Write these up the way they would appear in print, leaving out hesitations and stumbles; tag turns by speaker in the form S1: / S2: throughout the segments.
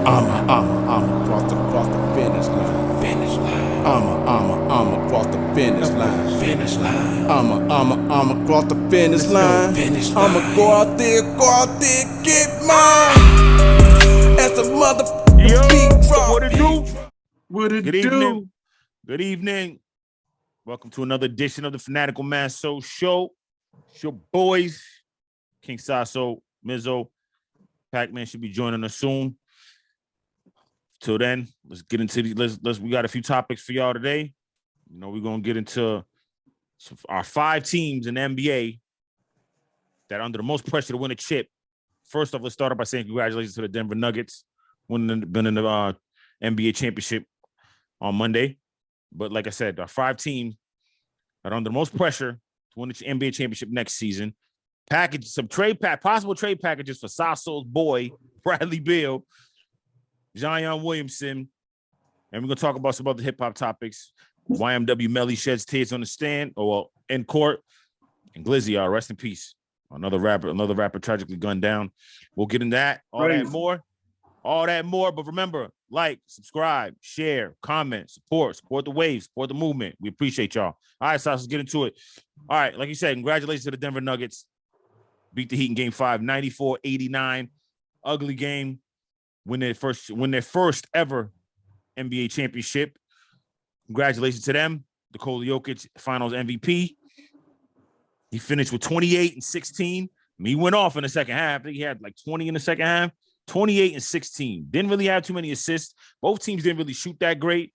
S1: I'm across the finish line. Finish line. I'm across the finish line. Finish line. I'm across the finish line. Finish line. I'ma go out there, get mine. As a motherfucking beat drop.
S2: What it do?
S3: What it
S2: Good
S3: do?
S2: evening. Good evening. Welcome to another edition of the Fanatical Massholes show. It's your boys, King Sasso, Mizzo, Pac-Man should be joining us soon. Till then, let's get into the we got a few topics for y'all today. You know, we're gonna get into our 5 teams in the NBA that are under the most pressure to win a chip. First off, let's start off by saying congratulations to the Denver Nuggets, been in the NBA championship on Monday. But like I said, our 5 teams that are under the most pressure to win the NBA championship next season. Possible trade packages for Sasso's boy, Bradley Beal, Zion Williamson, and we're going to talk about some other hip-hop topics. YMW Melly sheds tears on the stand, in court, and Glizzy, rest in peace. Another rapper tragically gunned down. We'll get into that, all that more. But remember, like, subscribe, share, comment, support the wave, support the movement. We appreciate y'all. All right, so let's get into it. All right, like you said, congratulations to the Denver Nuggets. Beat the Heat in Game 5, 94-89. Ugly game. Win their first ever NBA championship. Congratulations to them. Nikola Jokic, Finals MVP. He finished with 28 and 16. He went off in the second half. I think he had like 20 in the second half. 28 and 16. Didn't really have too many assists. Both teams didn't really shoot that great,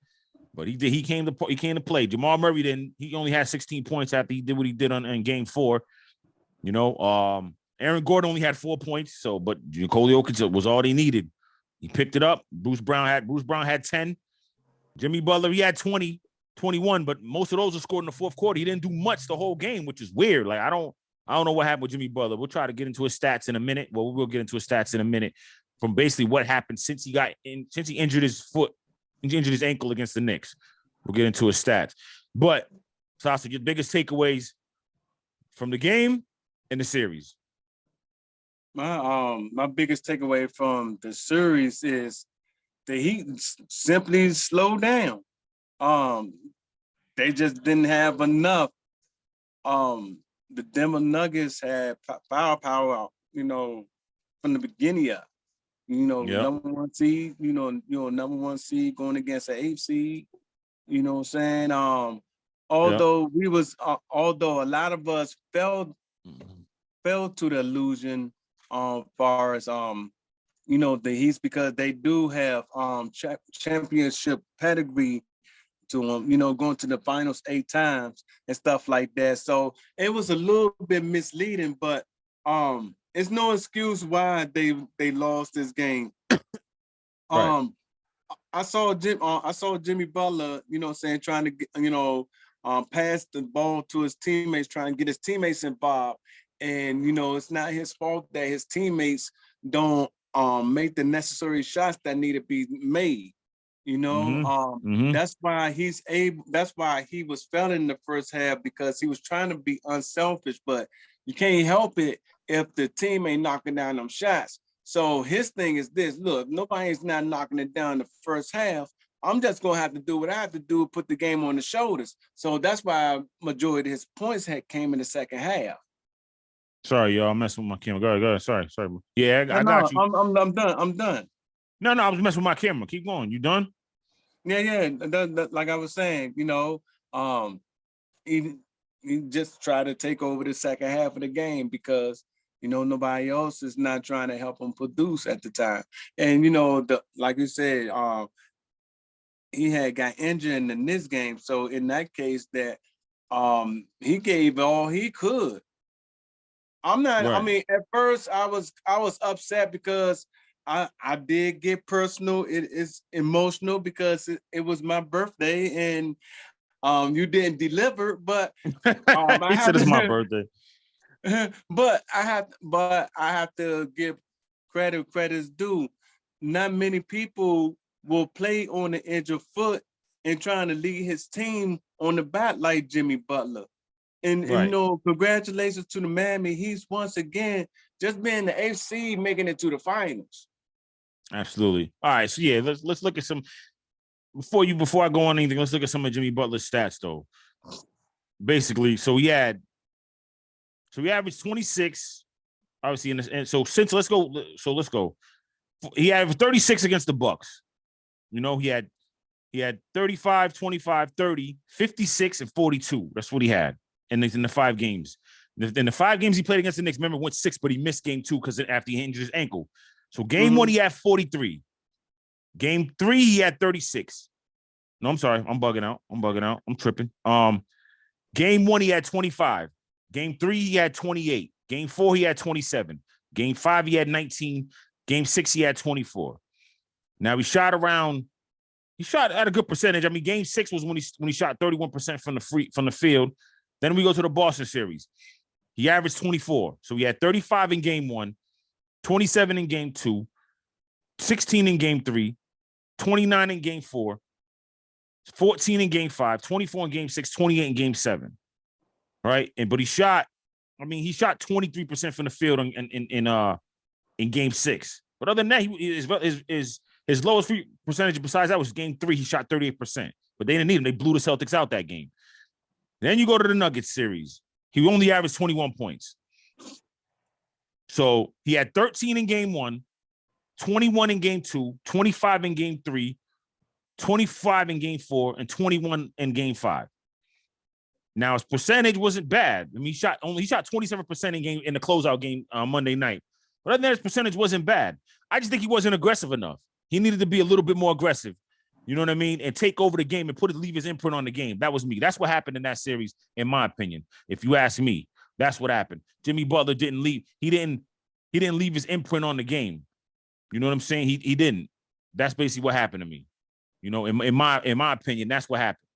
S2: but he did. He came to play. Jamal Murray didn't. He only had 16 points after he did what he did in Game 4. You know, Aaron Gordon only had 4 points. But Nikola Jokic was all they needed. He picked it up. Bruce Brown had 10. Jimmy Butler, he had 20, 21, but most of those were scored in the fourth quarter. He didn't do much the whole game, which is weird. Like, I don't know what happened with Jimmy Butler. We'll try to get into his stats in a minute. Well, we will get into his stats in a minute from basically what happened since he injured his ankle against the Knicks. We'll get into his stats. But, Sasa, your biggest takeaways from the game and the series?
S3: My biggest takeaway from the series is the Heat simply slowed down. They just didn't have enough. The Denver Nuggets had firepower, from the beginning of, number 1 seed, number 1 seed going against an 8 seed. You know what I'm saying? Although a lot of us fell to the illusion far as the Heat, because they do have championship pedigree to them, going to the finals 8 times and stuff like that. So it was a little bit misleading, but it's no excuse why they lost this game.
S2: Right.
S3: I saw Jimmy Butler, trying to get, pass the ball to his teammates, trying to get his teammates involved. And, it's not his fault that his teammates don't make the necessary shots that need to be made. That's why he was failing in the first half, because he was trying to be unselfish, but you can't help it if the team ain't knocking down them shots. So his thing is this: look, nobody's not knocking it down the first half. I'm just gonna have to do what I have to do, put the game on the shoulders. So that's why majority of his points came in the second half.
S2: Sorry, y'all. I'm messing with my camera. Go ahead. Sorry. Yeah, I got you.
S3: I'm done.
S2: No, I was messing with my camera. Keep going. You done?
S3: Yeah. Like I was saying, he just tried to take over the second half of the game, because nobody else is not trying to help him produce at the time. And like you said, he had got injured in this game, so in that case, that he gave all he could. I'm not.
S2: Right.
S3: I mean, at first I was upset because I did get personal. It is emotional because it was my birthday and you didn't deliver. But
S2: He said it's my birthday.
S3: But I have to give credit's due. Not many people will play on the edge of foot and trying to lead his team on the bat like Jimmy Butler. And congratulations to the Miami Heat once again, just being the AFC, making it to the finals.
S2: Absolutely. All right. So yeah, let's look at some before I go on anything. Let's look at some of Jimmy Butler's stats though. Basically, so he averaged 26. Obviously, and so since let's go. He averaged 36 against the Bucks. You know, he had 35, 25, 30, 56, and 42. That's what he had in the 5 games. In the 5 games he played against the Knicks, remember, went 6, but he missed game 2 because after he injured his ankle. So game 1, he had 43. Game 3, he had 36. No, I'm sorry. I'm bugging out. I'm tripping. Game 1, he had 25. Game 3, he had 28. Game 4, he had 27. Game 5, he had 19. Game 6, he had 24. Now he shot at a good percentage. I mean, game 6 was when he shot 31% from the field. Then we go to the Boston series. He averaged 24. So he had 35 in game 1, 27 in game 2, 16 in game 3, 29 in game 4, 14 in game 5, 24 in game 6, 28 in game 7. Right? But he shot 23% from the field in game 6. But other than that, his lowest percentage besides that was game 3. He shot 38%. But they didn't need him. They blew the Celtics out that game. Then you go to the Nuggets series. He only averaged 21 points. So he had 13 in game 1, 21 in game 2, 25 in game 3, 25 in game 4, and 21 in game 5. Now his percentage wasn't bad. I mean, he shot 27% in the closeout game Monday night. But other than that, his percentage wasn't bad. I just think he wasn't aggressive enough. He needed to be a little bit more aggressive. You know what I mean? And take over the game and leave his imprint on the game. That was me. That's what happened in that series, in my opinion. If you ask me, that's what happened. Jimmy Butler didn't leave. He didn't leave his imprint on the game. You know what I'm saying? He didn't. That's basically what happened to me. You know, in my opinion, that's what happened.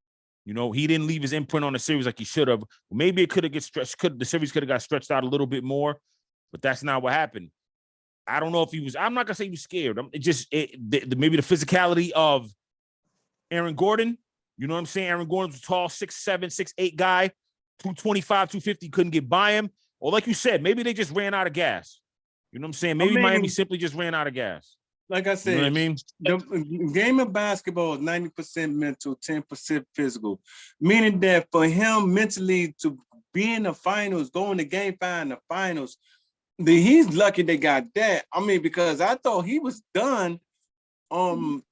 S2: You know, he didn't leave his imprint on the series like he should have. Maybe it could have the series could have got stretched out a little bit more, but that's not what happened. I don't know if he was. I'm not gonna say he was scared. Maybe the physicality of Aaron Gordon. You know what I'm saying? Aaron Gordon was a tall 6'7", 6'8" guy, 225, 250, couldn't get by him. Or like you said, maybe they just ran out of gas. You know what I'm saying? Maybe Miami simply just ran out of gas.
S3: Like I said,
S2: you know what I mean?
S3: The game of basketball is 90% mental, 10% physical. Meaning that for him mentally to be in the finals, going to game 5 in the finals, he's lucky they got that. I mean, because I thought he was done. When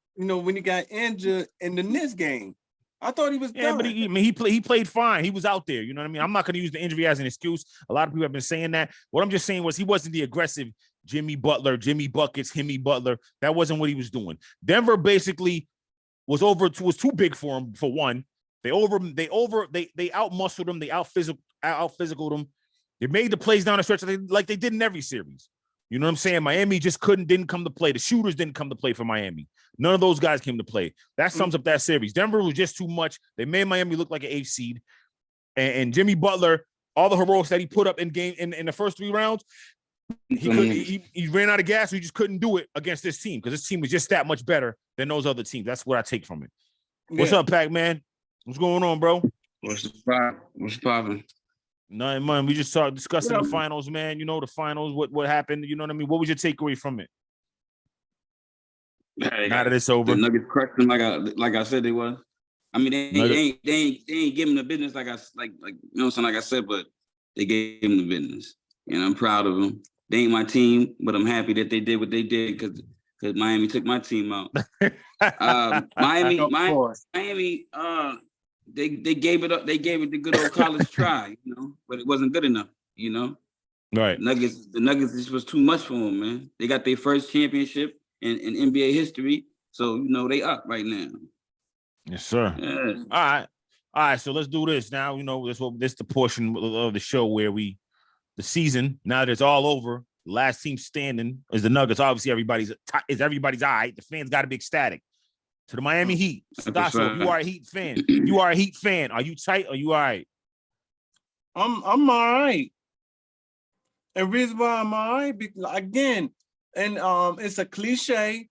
S3: he got injured in the Knicks game, I thought he was done.
S2: Yeah, but he played fine. He was out there. You know what I mean? I'm not going to use the injury as an excuse. A lot of people have been saying that. What I'm just saying was he wasn't the aggressive Jimmy Butler, Jimmy Buckets, Himmy Butler. That wasn't what he was doing. Denver basically was too big for him. For one, they out-muscled him. They out-physicaled him. They made the plays down the stretch like they did in every series. You know what I'm saying? Miami just didn't come to play. The shooters didn't come to play for Miami. None of those guys came to play. That sums up that series. Denver was just too much. They made Miami look like an 8th seed. And Jimmy Butler, all the heroics that he put up in the first 3 rounds, he ran out of gas. So he just couldn't do it against this team because this team was just that much better than those other teams. That's what I take from it. What's up, Pac-Man? What's going on, bro?
S4: What's popping?
S2: Nothing, man. We just started discussing the finals, man. You know, the finals, what happened. You know what I mean? What was your takeaway from it?
S4: Hey,
S2: now that it's over.
S4: The Nuggets crushed them like I said they was. I mean, they ain't giving the business like you know what I'm saying, like I said, but they gave them the business. And I'm proud of them. They ain't my team, but I'm happy that they did what they did because Miami took my team out. Miami, they gave it up. They gave it the good old college try, you know, but it wasn't good enough, you know.
S2: Right.
S4: The Nuggets just was too much for them, man. They got their first championship in NBA history, so you know they up right now.
S2: Yes, sir.
S4: Yeah.
S2: All right. So let's do this now. You know, this the portion of the show where the season, now that it's all over, the last team standing is the Nuggets. Obviously, everybody's all right. The fans got to be ecstatic. To the Miami Heat. Stasso, you are a Heat fan. You are a Heat fan. Are you tight? Are you all right?
S3: I'm all right. And reason why I'm all right, again, and it's a cliche.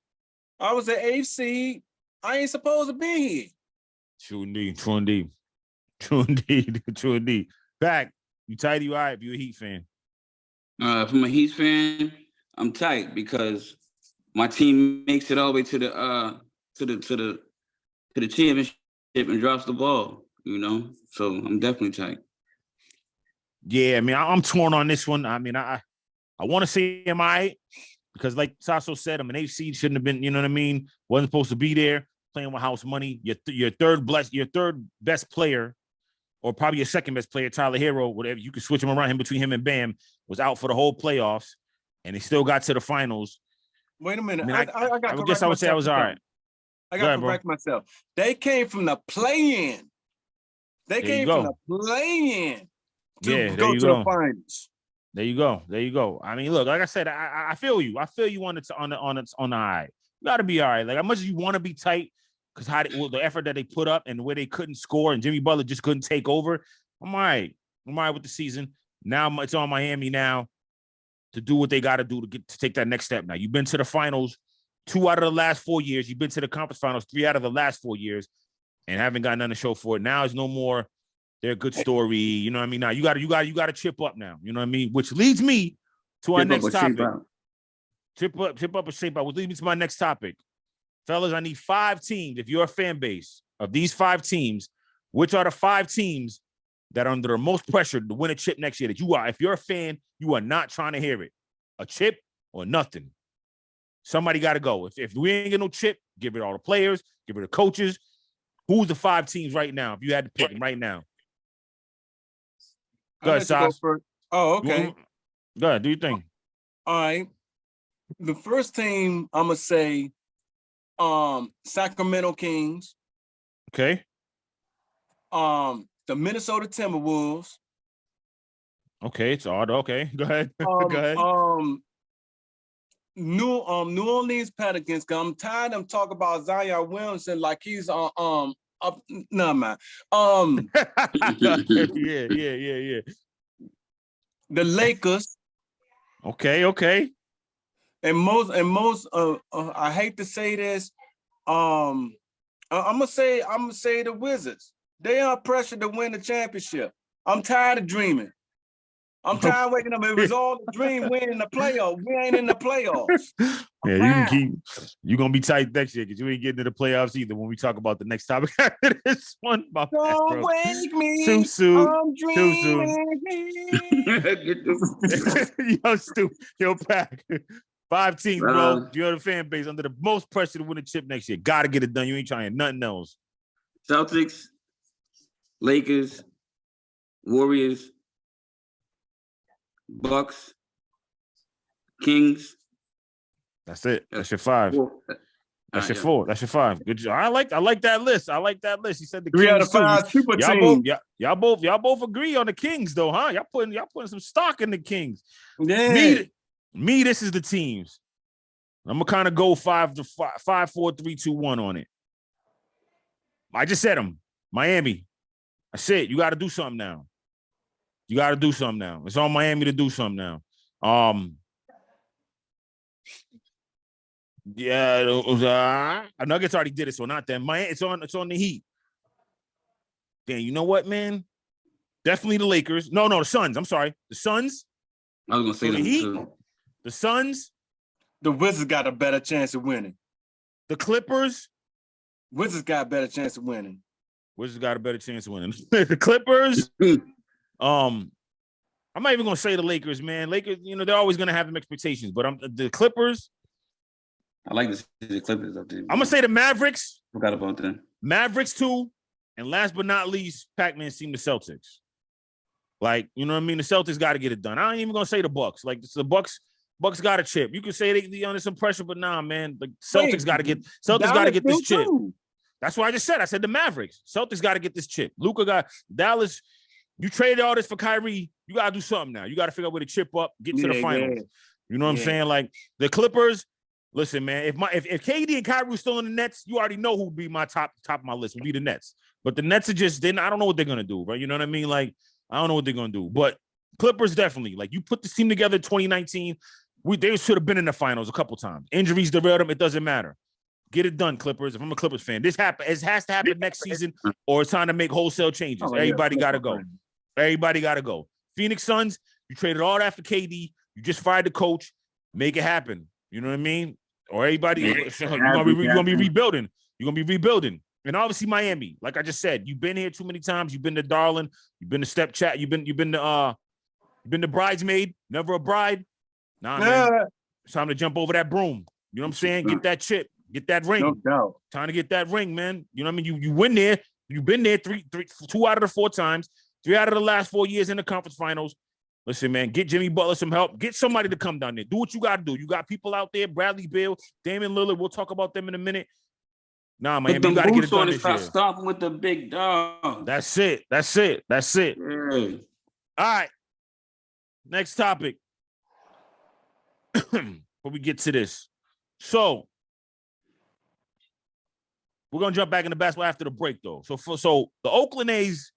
S3: I was an 8th seed. I ain't supposed to be here.
S2: True indeed. Back, you tight? You all right? If you're a Heat fan.
S4: From a Heat fan, I'm tight because my team makes it all the way to the championship and drops the ball, you know. So I'm definitely tight.
S2: Yeah, I mean, I'm torn on this one. I mean, I want to say am I because like Sasso said, I'm an AC, shouldn't have been, you know what I mean? Wasn't supposed to be there, playing with house money. Your third best player, or probably your second best player, Tyler Hero, whatever, you could switch him around, between him and Bam, was out for the whole playoffs, and they still got to the finals.
S3: Wait a minute.
S2: I mean, I guess I would say I was all right.
S3: I got to correct myself. They came from the play-in. They came from the play-in to go to the finals.
S2: There you go. I mean, look, like I said, I feel you. I feel you on the eye. You got to be all right. Like, as much as you want to be tight, because the effort that they put up and where they couldn't score and Jimmy Butler just couldn't take over, I'm all right. I'm all right with the season. Now it's on Miami now to do what they got to do to take that next step. Now, you've been to the finals 2 out of the last 4 years. You've been to the conference finals 3 out of the last 4 years and haven't got nothing to show for it. Now it's no more their good story. You know what I mean? Now you got to chip up now. You know what I mean? Which leads me to our next topic. Chip up or shape out. Which leads me to my next topic. Fellas, I need 5 teams. If you're a fan base of these 5 teams, which are the 5 teams that are under the most pressure to win a chip next year that you are? If you're a fan, you are not trying to hear it. A chip or nothing. Somebody got to go. If we ain't get no chip, give it all the players, give it the coaches. Who's the 5 teams right now? If you had to pick them right now. Go ahead, Sas.
S3: Oh, okay.
S2: Go ahead. Do your thing.
S3: All right. The first team, I'm going to say Sacramento Kings.
S2: Okay.
S3: The Minnesota Timberwolves.
S2: Okay, it's odd. Okay, go ahead. Go ahead.
S3: New Orleans Pelicans. I'm tired of talking about Zion Williamson like he's up. No man.
S2: Yeah.
S3: The Lakers.
S2: Okay.
S3: And most. I hate to say this. I'm gonna say the Wizards. They are pressured to win the championship. I'm tired of dreaming. I'm tired of waking up. It was all a dream winning the playoffs. We ain't in the playoffs.
S2: Yeah, you're gonna be tight next year because you ain't getting to the playoffs either when we talk about the next topic after this one.
S3: Don't wake me.
S2: Too soon.
S3: I'm dreaming.
S2: Yo, stupid. Yo, Pack. 5 teams, bro. You're the fan base under the most pressure to win a chip next year. Gotta get it done. You ain't trying nothing else.
S4: Celtics, Lakers, Warriors, Bucks, Kings.
S2: That's it. That's your 5. That's your 4. That's your 5. Good job. I like that list. You said the
S3: 3 out
S2: Kings
S3: of 5 super teams.
S2: Y'all both agree on the Kings though, huh? Y'all putting some stock in the Kings.
S3: Yeah.
S2: Me, this is the teams. I'm gonna kind of go 5, 4, 3, 2, 1 on it. I just said them. Miami. I said you got to do something now. It's on Miami to do something now. Nuggets already did it, so not them. It's on the Heat. Damn, you know what, man? Definitely the Lakers. No, the Suns. I'm sorry, the Suns.
S4: I was gonna say
S2: the Heat. The Suns.
S3: The Wizards got a better chance of winning.
S2: The Clippers.
S3: Wizards got a better chance of winning.
S2: The Clippers. I'm not even gonna say the Lakers, man. Lakers, they're always gonna have them expectations, but the Clippers.
S4: I like to see the Clippers up there.
S2: I'm gonna say the Mavericks.
S4: Forgot about them.
S2: Mavericks too, and last but not least, Pac-Man team, the Celtics. Like, you know what I mean? The Celtics got to get it done. I ain't even gonna say the Bucks. Like, the Bucks got a chip. You could say they under some pressure, but nah, man. The Celtics got to get this chip. That's what I just said. I said the Mavericks. Celtics got to get this chip. Luka got Dallas. You traded all this for Kyrie. You got to do something now. You got to figure out where to chip up, get to the finals. Yeah. You know what I'm saying? Like, the Clippers. Listen, man, if KD and Kyrie were still in the Nets, you already know who would be my top of my list, would be the Nets. But the Nets are just, I don't know what they're going to do, bro. You know what I mean? Like, I don't know what they're going to do. But Clippers definitely. Like, you put this team together in 2019, they should have been in the finals a couple times. Injuries derailed them. It doesn't matter. Get it done, Clippers. If I'm a Clippers fan, it has to happen next season, or it's time to make wholesale changes. Everybody got to go. Everybody got to go. Phoenix Suns, you traded all that for KD. You just fired the coach. Make it happen. You know what I mean? Or everybody, you're gonna be rebuilding. You're gonna be rebuilding. And obviously Miami, like I just said, you've been here too many times. You've been to Darling, you've been to Stepchat, you've been the bridesmaid, never a bride. Nah, man. It's time to jump over that broom. You know what I'm saying? Get that chip, get that ring.
S3: No doubt.
S2: Time to get that ring, man. You know what I mean? You win there. You've been there 2 out of the 4 times, 3 out of the last 4 years in the conference finals. Listen, man, get Jimmy Butler some help. Get somebody to come down there. Do what you got to do. You got people out there, Bradley Beal, Damian Lillard. We'll talk about them in a minute. Nah, man, you got to get it done this year.
S4: Starting with the big dog.
S2: That's it.
S4: Yeah.
S2: All right. Next topic. Before we get to this. So, we're going to jump back into basketball after the break, though. So the Oakland A's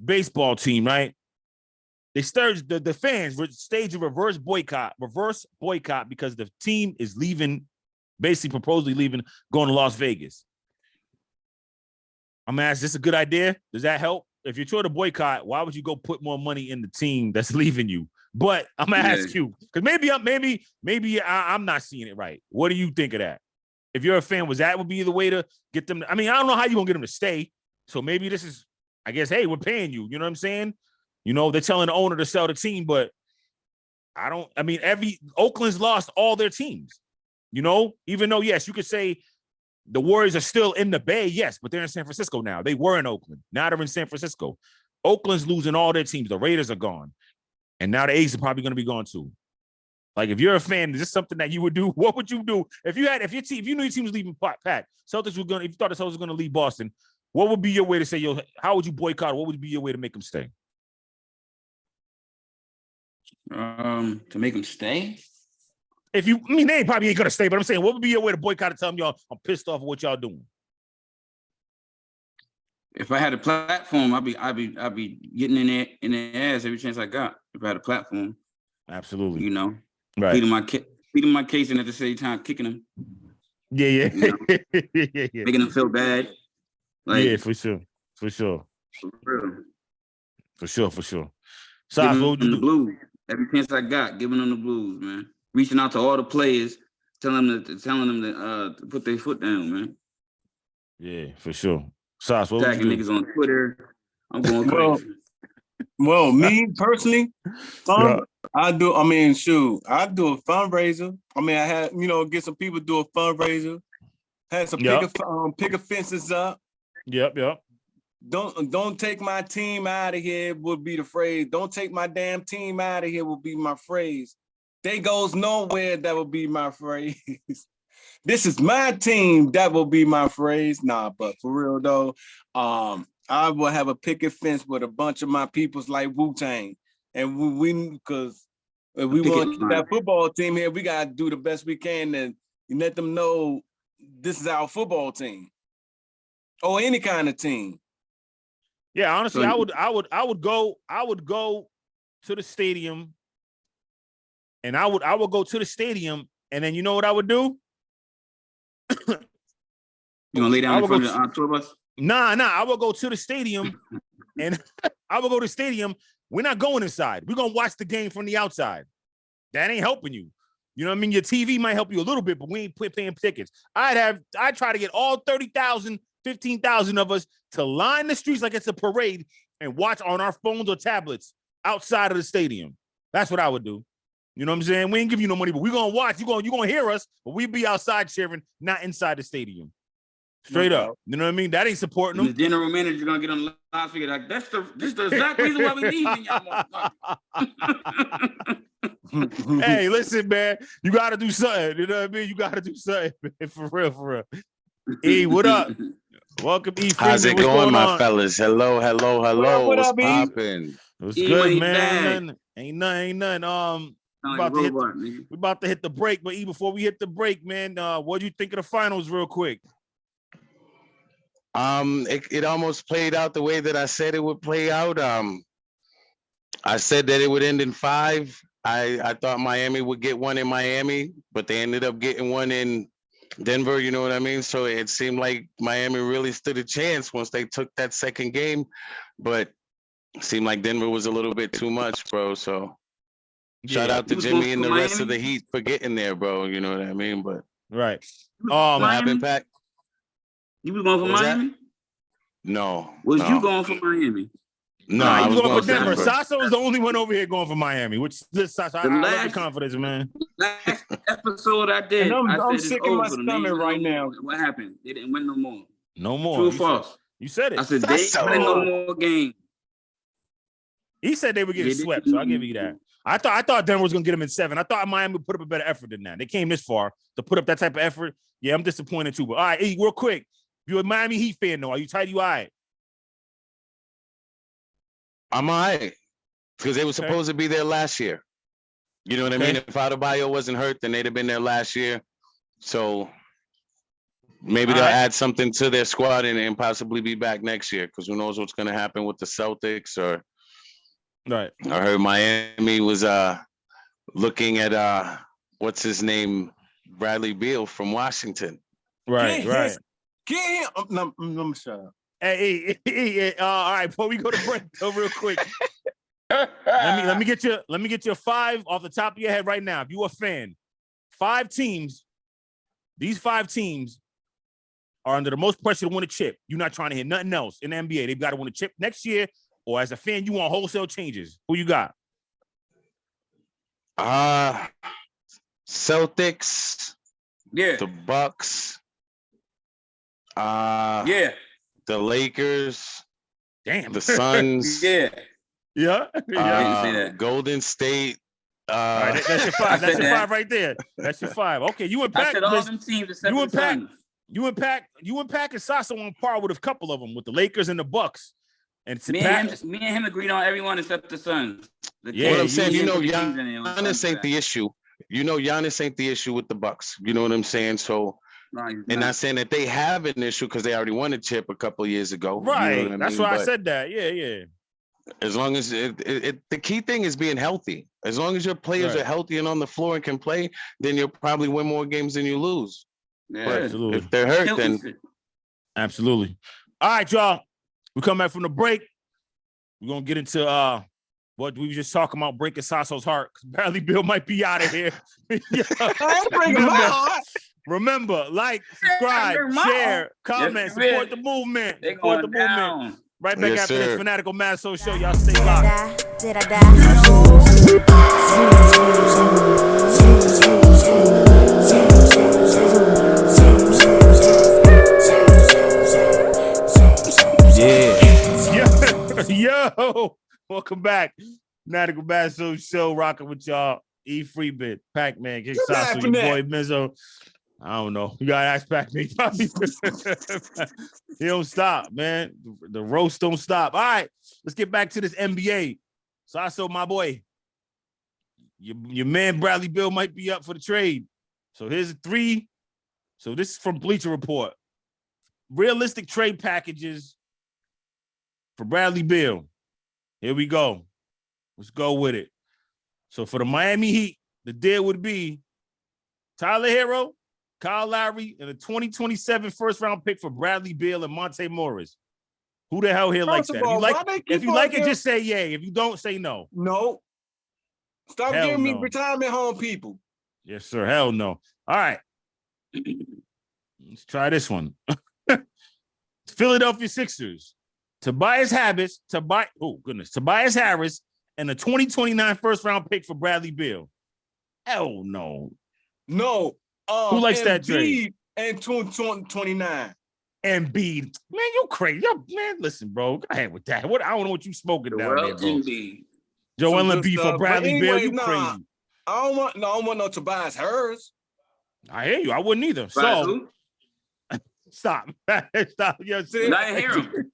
S2: baseball team, right? They started the fans staged a reverse boycott because the team is leaving, basically proposally leaving, going to Las Vegas. I'm gonna ask, is this a good idea? Does that help? If you're trying to boycott, why would you go put more money in the team that's leaving you? But I'm gonna ask you, because maybe I'm not seeing it right. What do you think of that? If you're a fan, would be the way to get them? I mean, I don't know how you're gonna get them to stay. So maybe this is, I guess, hey, we're paying you. You know what I'm saying? You know, they're telling the owner to sell the team, but Oakland's lost all their teams, you know, even though, yes, you could say the Warriors are still in the Bay, yes, but they're in San Francisco now. They were in Oakland. Now they're in San Francisco. Oakland's losing all their teams. The Raiders are gone. And now the A's are probably going to be gone too. Like, if you're a fan, is this something that you would do? What would you do if you knew your team was leaving Pat, Celtics if you thought the Celtics were going to leave Boston, what would be your way to say, how would you boycott? What would be your way to make them stay?
S4: To make them stay?
S2: They probably ain't gonna stay, but I'm saying, what would be your way to boycott and tell them, y'all, I'm pissed off of what y'all doing?
S4: If I had a platform, I'd be getting in their ass every chance I got. If I had a platform,
S2: absolutely,
S4: you know,
S2: right,
S4: pleading my case, and at the same time kicking them.
S2: Yeah.
S4: You know? Yeah. Making them feel bad. Like,
S2: yeah, for sure.
S4: For
S2: So, what would you do?
S4: Blues. Every chance I got, giving them the blues, man. Reaching out to all the players, telling them to put their foot down, man.
S2: Yeah, for sure. Sauce, what
S4: Tagging
S2: would you do?
S4: niggas on Twitter. I'm going crazy.
S3: Well, me personally, I do a fundraiser. I mean, I had, get some people do a fundraiser. Had some picket fences up.
S2: Yep.
S3: Don't take my team out of here would be the phrase. Don't take my damn team out of here would be my phrase. They goes nowhere, that would be my phrase. This is my team, that will be my phrase. Nah, but for real though, I will have a picket fence with a bunch of my peoples like Wu-Tang. And because if we want to keep that football team here, we gotta do the best we can and let them know this is our football team. Or any kind of team.
S2: Yeah, honestly, I would go to the stadium, and I would go to the stadium, and then you know what I would do?
S4: You gonna lay down in front of the tour bus?
S2: Nah, I would go to the stadium, and I would go to the stadium. We're not going inside. We're gonna watch the game from the outside. That ain't helping you. You know what I mean? Your TV might help you a little bit, but we ain't paying tickets. I'd try to get all 30,000, 15,000 of us to line the streets like it's a parade and watch on our phones or tablets outside of the stadium. That's what I would do. You know what I'm saying? We ain't give you no money, but we're gonna watch. You're gonna hear us, but we be outside cheering, not inside the stadium. Straight up. You know what I mean? That ain't supporting them.
S4: The general manager gonna get on the loudspeaker like, this the exact reason why we need y'all.
S2: Hey, listen, man. You gotta do something. You know what I mean? You gotta do something, man. For real. E, what up? Welcome, E.
S5: How's it going, my fellas? Hello.
S3: What up,
S5: What's poppin'?
S2: What's good, man? Ain't nothing. We about to hit the break, but E, before we hit the break, man, what do you think of the finals, real quick?
S5: It almost played out the way that I said it would play out. I said that it would end in 5. I thought Miami would get one in Miami, but they ended up getting one in Denver, you know what I mean? So it seemed like Miami really stood a chance once they took that second game, but it seemed like Denver was a little bit too much, bro. So shout out to Jimmy and the rest of the Heat for getting there, bro. You know what I mean? But
S2: Right.
S5: What happened, Pat?
S4: You was going for
S5: What was that?
S4: Miami?
S5: No.
S4: Was
S5: no.
S4: you going for Miami?
S5: No,
S2: Nah,
S5: I
S2: you
S5: was
S2: going for Denver.
S5: Denver.
S2: Sasso is the only one over here going for Miami, which this Sasso, I love your
S4: last-
S2: confidence, man.
S4: Last episode I did,
S3: And I'm
S4: I said it's
S3: sick of my
S4: over. They ain't
S3: stomach
S4: win
S3: right
S4: no
S3: now.
S4: more. What happened? They didn't win no more.
S2: No more.
S4: True or
S2: You
S4: false?
S2: You said it.
S4: I said they ain't win no more games.
S2: He said they were getting swept, so I'll give you that. I thought Denver was gonna get them in 7. I thought Miami would put up a better effort than that. They came this far to put up that type of effort. Yeah, I'm disappointed too. But all right, real quick. If you're a Miami Heat fan, though, are you tight? You all right?
S5: I'm all right. Because they were supposed to be there last year. You know what I mean? If Adebayo wasn't hurt, then they'd have been there last year. So maybe they'll add something to their squad and possibly be back next year. Because who knows what's going to happen with the Celtics or.
S2: Right.
S5: I heard Miami was looking at what's his name, Bradley Beal from Washington.
S2: Right.
S3: Get him. Let me shut up.
S2: Hey, all right. Before we go to break, go real quick. let me get you 5 off the top of your head right now. If you a fan, 5 teams. These 5 teams are under the most pressure to win a chip. You're not trying to hear nothing else in the NBA. They've got to win a chip next year. Or as a fan, you want wholesale changes. Who you got?
S5: Celtics.
S4: Yeah.
S5: The Bucks.
S4: Yeah.
S5: The Lakers.
S2: Damn.
S5: The Suns.
S4: Yeah.
S2: Yeah.
S4: didn't say that.
S5: Golden State.
S2: All right, that's your 5. That's your 5 right there. That's your 5. Okay, you and
S4: I
S2: Pac.
S4: said all them teams except
S2: You
S4: the
S2: and Pac.
S4: Suns.
S2: You and Pac and Sasso on par with a couple of them, with the Lakers and the Bucks. And
S4: Me and him agreed on everyone except the Suns.
S2: Yeah,
S5: what I'm saying,
S4: Giannis
S5: ain't the issue. Giannis ain't the issue with the Bucks. You know what I'm saying? So, and not saying that they have an issue because they already won a chip a couple of years ago.
S2: Right.
S5: You know what
S2: That's
S5: I mean?
S2: why I said that. Yeah.
S5: As long as the key thing is being healthy. As long as your players are healthy and on the floor and can play, then you'll probably win more games than you lose.
S4: Yeah,
S5: but
S2: absolutely.
S5: If they're hurt, then
S2: absolutely. All right, y'all. We come back from the break. We're gonna get into what we were just talking about, breaking Sasso's heart. Bradley Beal might be out of here.
S3: I ain't breaking my heart.
S2: Remember, like, subscribe, share, comment, support the movement. Support the movement. Right back after this Fanatical Massholes show. Y'all stay locked.
S6: Did I die? Yo,
S2: welcome back. Fanatical Massholes show, rocking with y'all. E Freebit, Pac-Man, King Sasso, your boy Mizzo. I don't know. You gotta ask Pac-Man. He don't stop, man. The roast don't stop. All right, let's get back to this NBA. Sasso, my boy, your man Bradley Beal might be up for the trade. So here's 3. So this is from Bleacher Report. Realistic trade packages for Bradley Beal. Here we go. Let's go with it. So for the Miami Heat, the deal would be Tyler Hero, Kyle Lowry, and a 2027 first-round pick for Bradley Beal and Monte Morris. Who the hell here likes that? If you like it, just say yay. If you don't, say no.
S3: No. Stop
S2: Hell
S3: giving me
S2: no.
S3: retirement home people.
S2: Yes, sir. Hell no. All right. Let's try this one. Philadelphia Sixers. Tobias Harris, Tobias Harris, and a 2029 first-round pick for Bradley Beal. Hell no.
S3: No.
S2: Who likes that trade?
S3: And 29.
S2: Embiid. Man, you crazy. Yo, man, listen, bro. Go ahead with that. I don't know what you smoking down there, bro. Joel Embiid for Bradley Beal. You crazy.
S3: I don't want no Tobias Harris.
S2: I hear you. I wouldn't either. So stop. Stop. Yo, see?
S4: I hear him.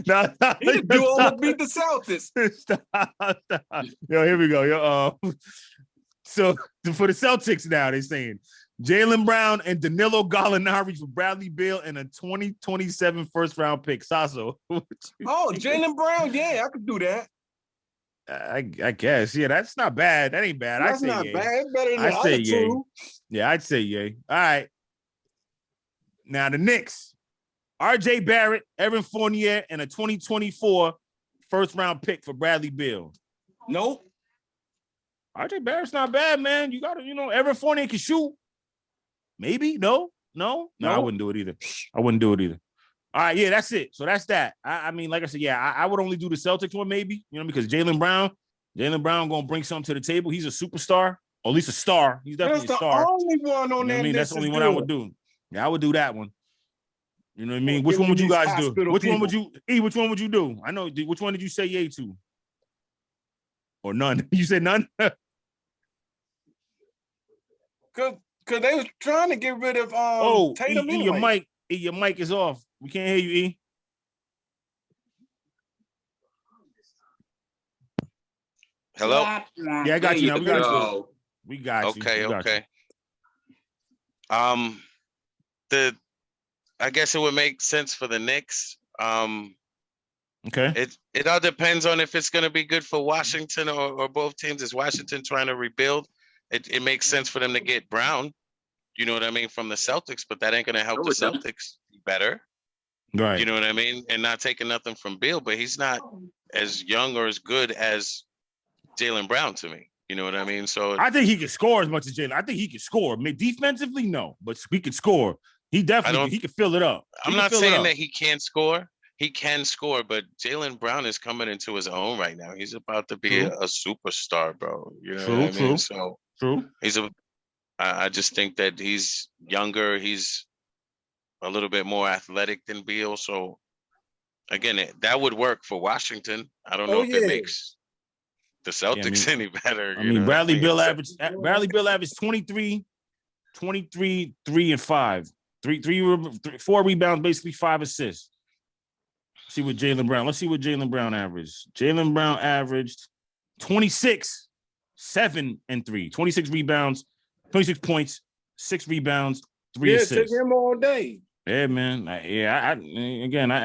S2: No,
S3: He do almost beat the Celtics.
S2: Stop. Yo, here we go. Yo, so for the Celtics now, they're saying Jaylen Brown and Danilo Gallinari for Bradley Beal and a 2027 first-round pick. Sasso.
S3: Oh, Jaylen Brown. Yeah, I could do that.
S2: I guess. Yeah, that's not bad. That ain't bad.
S3: That's not bad. It's better than the other 2.
S2: Yeah, I'd say yay. All right. Now the Knicks. RJ Barrett, Evan Fournier, and a 2024 first-round pick for Bradley Beal.
S3: Nope.
S2: RJ Barrett's not bad, man. You got to, Evan Fournier can shoot. Maybe no. I wouldn't do it either. All right, yeah, that's it. So that's that. I mean, like I said, yeah, I would only do the Celtics one, maybe, because Jaylen Brown gonna bring something to the table. He's a superstar, or at least a star. He's definitely
S3: That's
S2: a
S3: the
S2: star.
S3: only one on
S2: You know what
S3: that
S2: I mean? That's
S3: list
S2: the only
S3: is
S2: one I
S3: good.
S2: would do. Yeah, I would do that one. You know what I mean? Which
S3: Giving
S2: one would you
S3: these
S2: guys do?
S3: hospital
S2: Which one would
S3: people.
S2: you? Which one would you do? I know. Which one did you say yay to? Or none? You said none.
S3: Cause they was trying to get rid of Tatum
S2: E,
S3: anyway.
S2: your mic is off. We can't hear you, E.
S5: Hello?
S2: Yeah, I got you now. We got you. We got you.
S5: Okay,
S2: We got
S5: okay.
S2: you.
S5: I guess it would make sense for the Knicks.
S2: Okay.
S5: It all depends on if it's going to be good for Washington or both teams. Is Washington trying to rebuild? It makes sense for them to get Brown, you know what I mean, from the Celtics, but that ain't going to help the Celtics be better.
S2: Right.
S5: You know what I mean? And not taking nothing from Beal, but he's not as young or as good as Jaylen Brown to me. You know what I mean? So
S2: I think he can score as much as Jaylen. I think he can score. I mean, defensively, no, but he can score. He definitely he can fill it up.
S5: I'm not saying that he can't score. He can score, but Jaylen Brown is coming into his own right now. He's about to be a superstar, bro. You know what I mean? So I just think that he's younger. He's a little bit more athletic than Beal. So again, that would work for Washington. I don't know if it makes the Celtics any better.
S2: I mean, Bradley Beal averaged 23, 3 and 5. 4 rebounds, basically 5 assists. See what Jaylen Brown. Let's see what Jaylen Brown averaged. Jaylen Brown averaged 26, 7 and 3. 26 rebounds, 26 points, 6 rebounds, 3 assists.
S3: Yeah, it took him all day.
S2: Yeah, man. I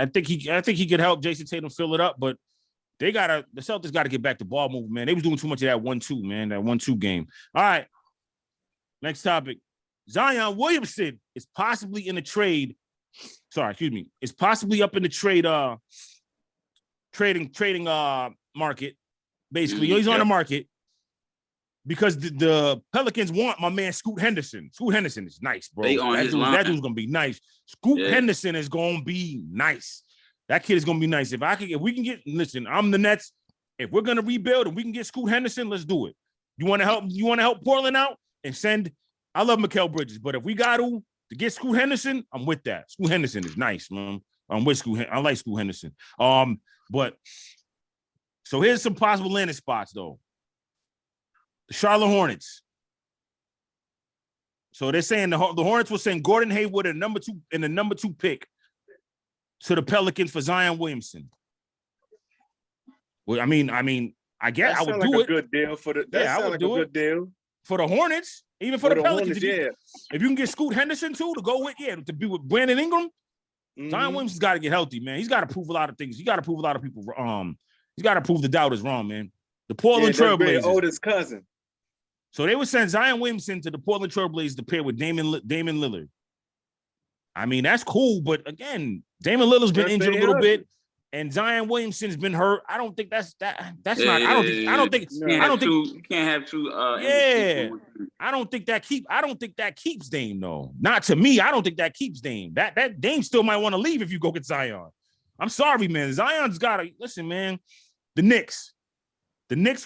S2: think he could help Jason Tatum fill it up, but the Celtics gotta get back to ball movement, man. They was doing too much of that 1-2, man. That 1-2 game. All right. Next topic. Zion Williamson is possibly in the trade. Is possibly up in the trading market. Basically, he's on the market because the Pelicans want my man Scoot Henderson. Scoot Henderson is nice, bro. That dude's gonna be nice. Scoot Henderson is gonna be nice. That kid is gonna be nice. If we can get, listen, I'm the Nets. If we're gonna rebuild and we can get Scoot Henderson, let's do it. You want to help Portland out and send. I love Mikal Bridges, but if we got to get Scoot Henderson, I'm with that. Scoot Henderson is nice, man. I'm with Scoot. I like Scoot Henderson. But so here's some possible landing spots though. The Charlotte Hornets. So they're saying the Hornets will send Gordon Hayward in the number 2 pick to the Pelicans for Zion Williamson. Well, I mean, I guess I would do it.
S3: Good deal for the. That sounds like a good deal
S2: for the Hornets, even for the Pelicans. If you can get Scoot Henderson too to go with, to be with Brandon Ingram, Zion Williamson's got to get healthy, man. He's got to prove a lot of things. He got to prove a lot of people. He's got to prove the doubters wrong, man. The Portland Trailblazers,
S3: oldest cousin.
S2: So they would send Zion Williamson to the Portland Trailblazers to pair with Damian Lillard. I mean, that's cool, but again, Damian Lillard's been injured a little bit, and Zion Williamson's been hurt. I don't think that's not. I don't think.
S4: You can't have two.
S2: I don't think that keeps Dame though. Not to me. I don't think that keeps Dame. That Dame still might want to leave if you go get Zion. I'm sorry, man. Zion's got to listen, man. The Knicks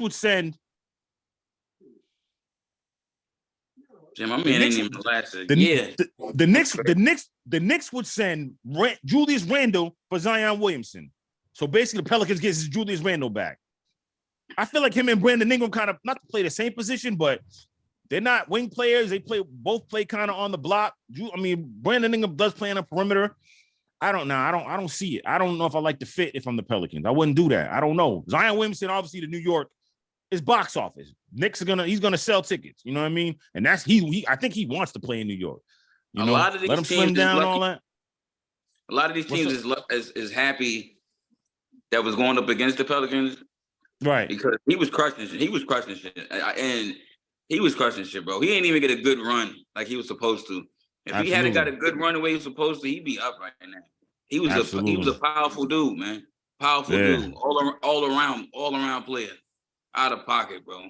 S2: would send.
S4: Jim, my man ain't even blasted.
S2: The Knicks would send Julius Randle for Zion Williamson. So basically, the Pelicans gets Julius Randle back. I feel like him and Brandon Ingram kind of not to play the same position, but they're not wing players. They both play kind of on the block. Brandon Ingram does play on the perimeter. I don't know. I don't see it. I don't know if I like the fit if I'm the Pelicans. I wouldn't do that. I don't know. Zion Williamson, obviously, to New York. It's box office. Knicks he's gonna sell tickets. You know what I mean? And that's I think he wants to play in New York.
S4: A lot of these
S2: let him slim down all that.
S4: A lot of these teams is happy that was going up against the Pelicans,
S2: right?
S4: Because he was crushing shit. And he was crushing shit, bro. He ain't even get a good run like he was supposed to. If he hadn't got a good run the way he was supposed to, he'd be up right now. He was a powerful dude, man. Powerful dude, all around player. Out of pocket, bro.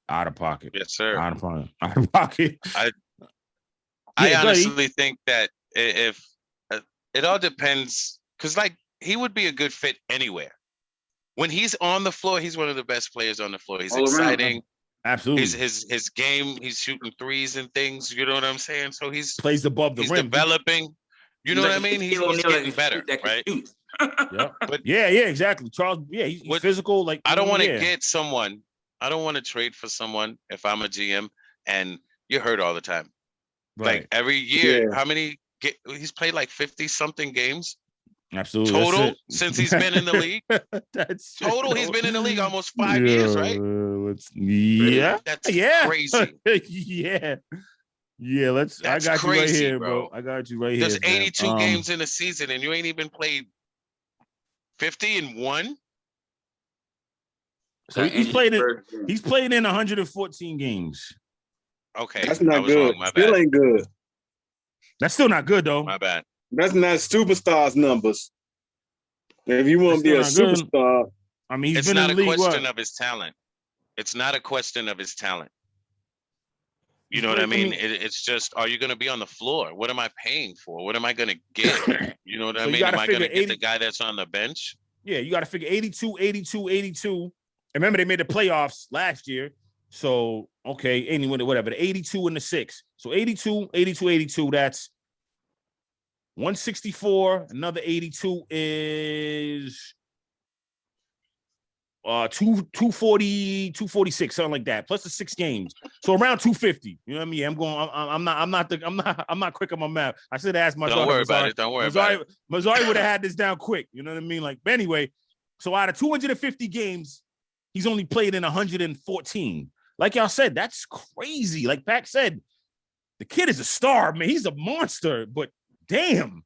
S2: Out of pocket.
S5: Yes, sir.
S2: Out of pocket.
S5: I
S2: Yeah, buddy.
S5: honestly think that if it all depends, because like he would be a good fit anywhere. When he's on the floor, he's one of the best players on the floor. He's
S4: All around.
S5: exciting.
S2: Absolutely.
S5: His game, he's shooting threes and things. You know what I'm saying? So
S2: Plays above the
S5: he's
S2: rim.
S5: developing. You know what I mean? He's getting better, right?
S2: Yeah.
S5: But
S2: yeah, exactly. Charles, he's physical. Like
S5: I don't want to get someone. I don't want to trade for someone if I'm a GM and you're hurt all the time.
S2: right.
S5: Like every year,
S3: Yeah.
S5: how many? He's played like 50 something games
S2: Absolutely.
S5: total since he's been in the league.
S2: That's
S5: Total, he's been in the league almost 5 years, right?
S2: That's
S5: crazy.
S2: yeah. Yeah, let's.
S5: That's
S2: I got you right
S5: crazy,
S2: here,
S5: bro.
S2: I got you right
S5: There's
S2: here. fam.
S5: 82 games in a season, and you ain't even played 50 and one.
S2: So he's played it. He's played in 114 games.
S5: Okay,
S3: That's
S5: I
S3: not
S5: was
S3: good.
S5: wrong, my
S3: Still
S5: bad.
S3: ain't good.
S2: That's still not good though.
S5: My bad.
S3: That's not superstars numbers. If you want to be a
S2: That's still not good.
S3: superstar,
S2: I mean, he's
S5: It's
S2: been
S5: not
S2: in
S5: a
S2: the league.
S5: question
S2: What?
S5: of his talent. It's not a question of his talent. You
S2: He's
S5: know what I
S2: played-
S5: mean? It's just, are you going to be on the floor? What am I paying for? What am I going to get? You know what
S2: So
S5: I
S2: you
S5: mean?
S2: gotta
S5: Am I going to
S2: figure
S5: get the
S2: 80
S5: guy that's on the bench?
S2: Yeah, you got to figure 82, 82, 82. And remember, they made the playoffs last year. So, okay, anyway, whatever. The 82 and the 6. So 82, 82, 82, that's 164. Another 82 is 240, 246, something like that. Plus the 6 games. So around 250. You know what I mean? I'm not quick on my math. I should have asked my daughter.
S5: Don't worry about it. Don't worry about it.
S2: Mazzari would have had this down quick. You know what I mean? Like, but anyway, so out of 250 games, he's only played in 114. Like y'all said, that's crazy. Like Pac said, the kid is a star, man. He's a monster, but damn,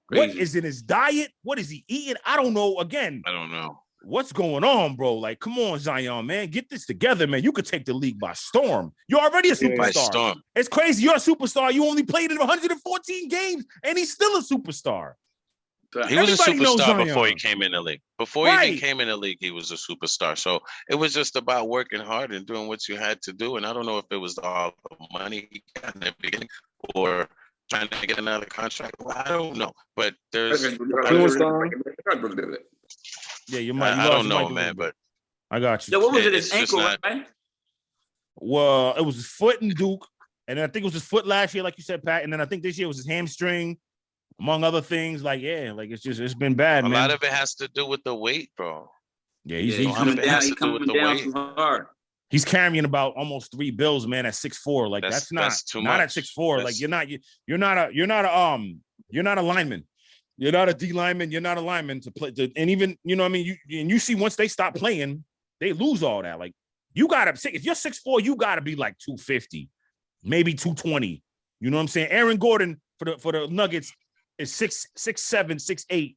S4: Crazy.
S2: what is in his diet? What is he eating? I don't know. Again,
S5: I don't know.
S2: what's going on, bro? Like, come on, Zion, man. Get this together, man. You could take the league by storm. You're already a
S3: Yeah,
S5: By
S2: superstar.
S5: storm.
S2: It's crazy. You're a superstar. You only played in 114 games, and he's still a superstar.
S5: He was a
S2: Everybody knows
S5: superstar before he
S2: Zion.
S5: came in the league. Before he
S2: Right.
S5: even came in the league, he was a superstar. So it was just about working hard and doing what you had to do. And I don't know if it was all the money he got in the beginning or trying to get another contract. Well, I don't know. But there's,
S2: Yeah, you might.
S5: I don't know, man. But
S2: I got you.
S4: So what was it?
S5: It's
S4: His
S5: just
S4: ankle,
S5: not-
S4: right?
S2: Well, it was his foot in Duke, and I think it was his foot last year, like you said, Pat. And then I think this year was his hamstring, among other things. Like, yeah, like it's been bad,
S5: a
S2: man.
S5: lot of it has to do with the weight, bro.
S2: Yeah,
S4: He's
S2: he's
S4: coming
S5: it
S4: down.
S5: has
S4: He's
S5: to do with
S4: coming
S5: the
S4: down
S5: weight.
S4: too hard.
S2: he's carrying about almost 3 bills, man, at 6'4". Like that's not
S5: too
S2: not at
S5: much.
S2: 6'4". Like
S5: That's-
S2: you're not a lineman. You're not a D lineman. You're not a lineman to play. And even you know what I mean. You see once they stop playing, they lose all that. Like you gotta if you're 6'4", you gotta be like 250, maybe 220. You know what I'm saying? Aaron Gordon for the Nuggets is 6'7", 6'8",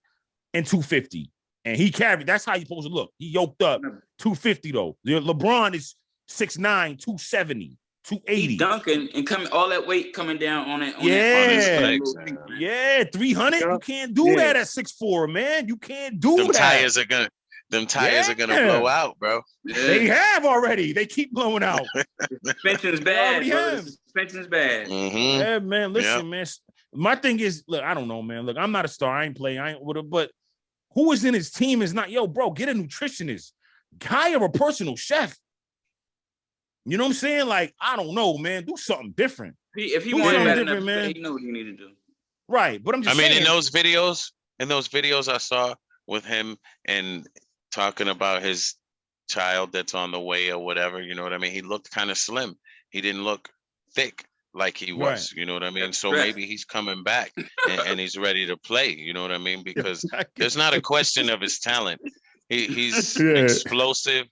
S2: and 250. And he carried. That's how you're supposed to look. He yoked up 250 though. LeBron is 6'9", 270, 280.
S4: He dunking and coming all that weight coming down on it. On
S2: Yeah.
S4: that,
S2: Yeah, 300. You can't do that at 6'4", man. You can't do
S5: Them
S2: that.
S5: tires are gonna blow out, bro.
S2: They have already. They keep blowing out.
S4: Suspension's
S2: They
S4: bad.
S2: already
S4: Bro.
S2: have.
S4: The suspension's bad.
S5: Mm-hmm.
S2: Yeah, man. Listen, man. My thing is, look, I don't know, man. Look, I'm not a star. I ain't playing. I ain't with it, but who is in his team is not, bro, get a nutritionist. Hire a personal chef. You know what I'm saying? Like, I don't know, man. Do something different.
S4: If he
S2: Do
S4: wanted
S2: something
S4: better
S2: different,
S4: than
S2: man.
S4: he know what you need to do.
S2: Right. But I'm just
S5: I mean,
S2: saying.
S5: in those videos I saw with him and talking about his child that's on the way or whatever, you know what I mean? He looked kind of slim. He didn't look thick like he was, you know what I mean? So
S4: Right.
S5: maybe he's coming back and he's ready to play, you know what I mean? Because there's not a question of his talent. He's
S2: Yeah.
S5: explosive.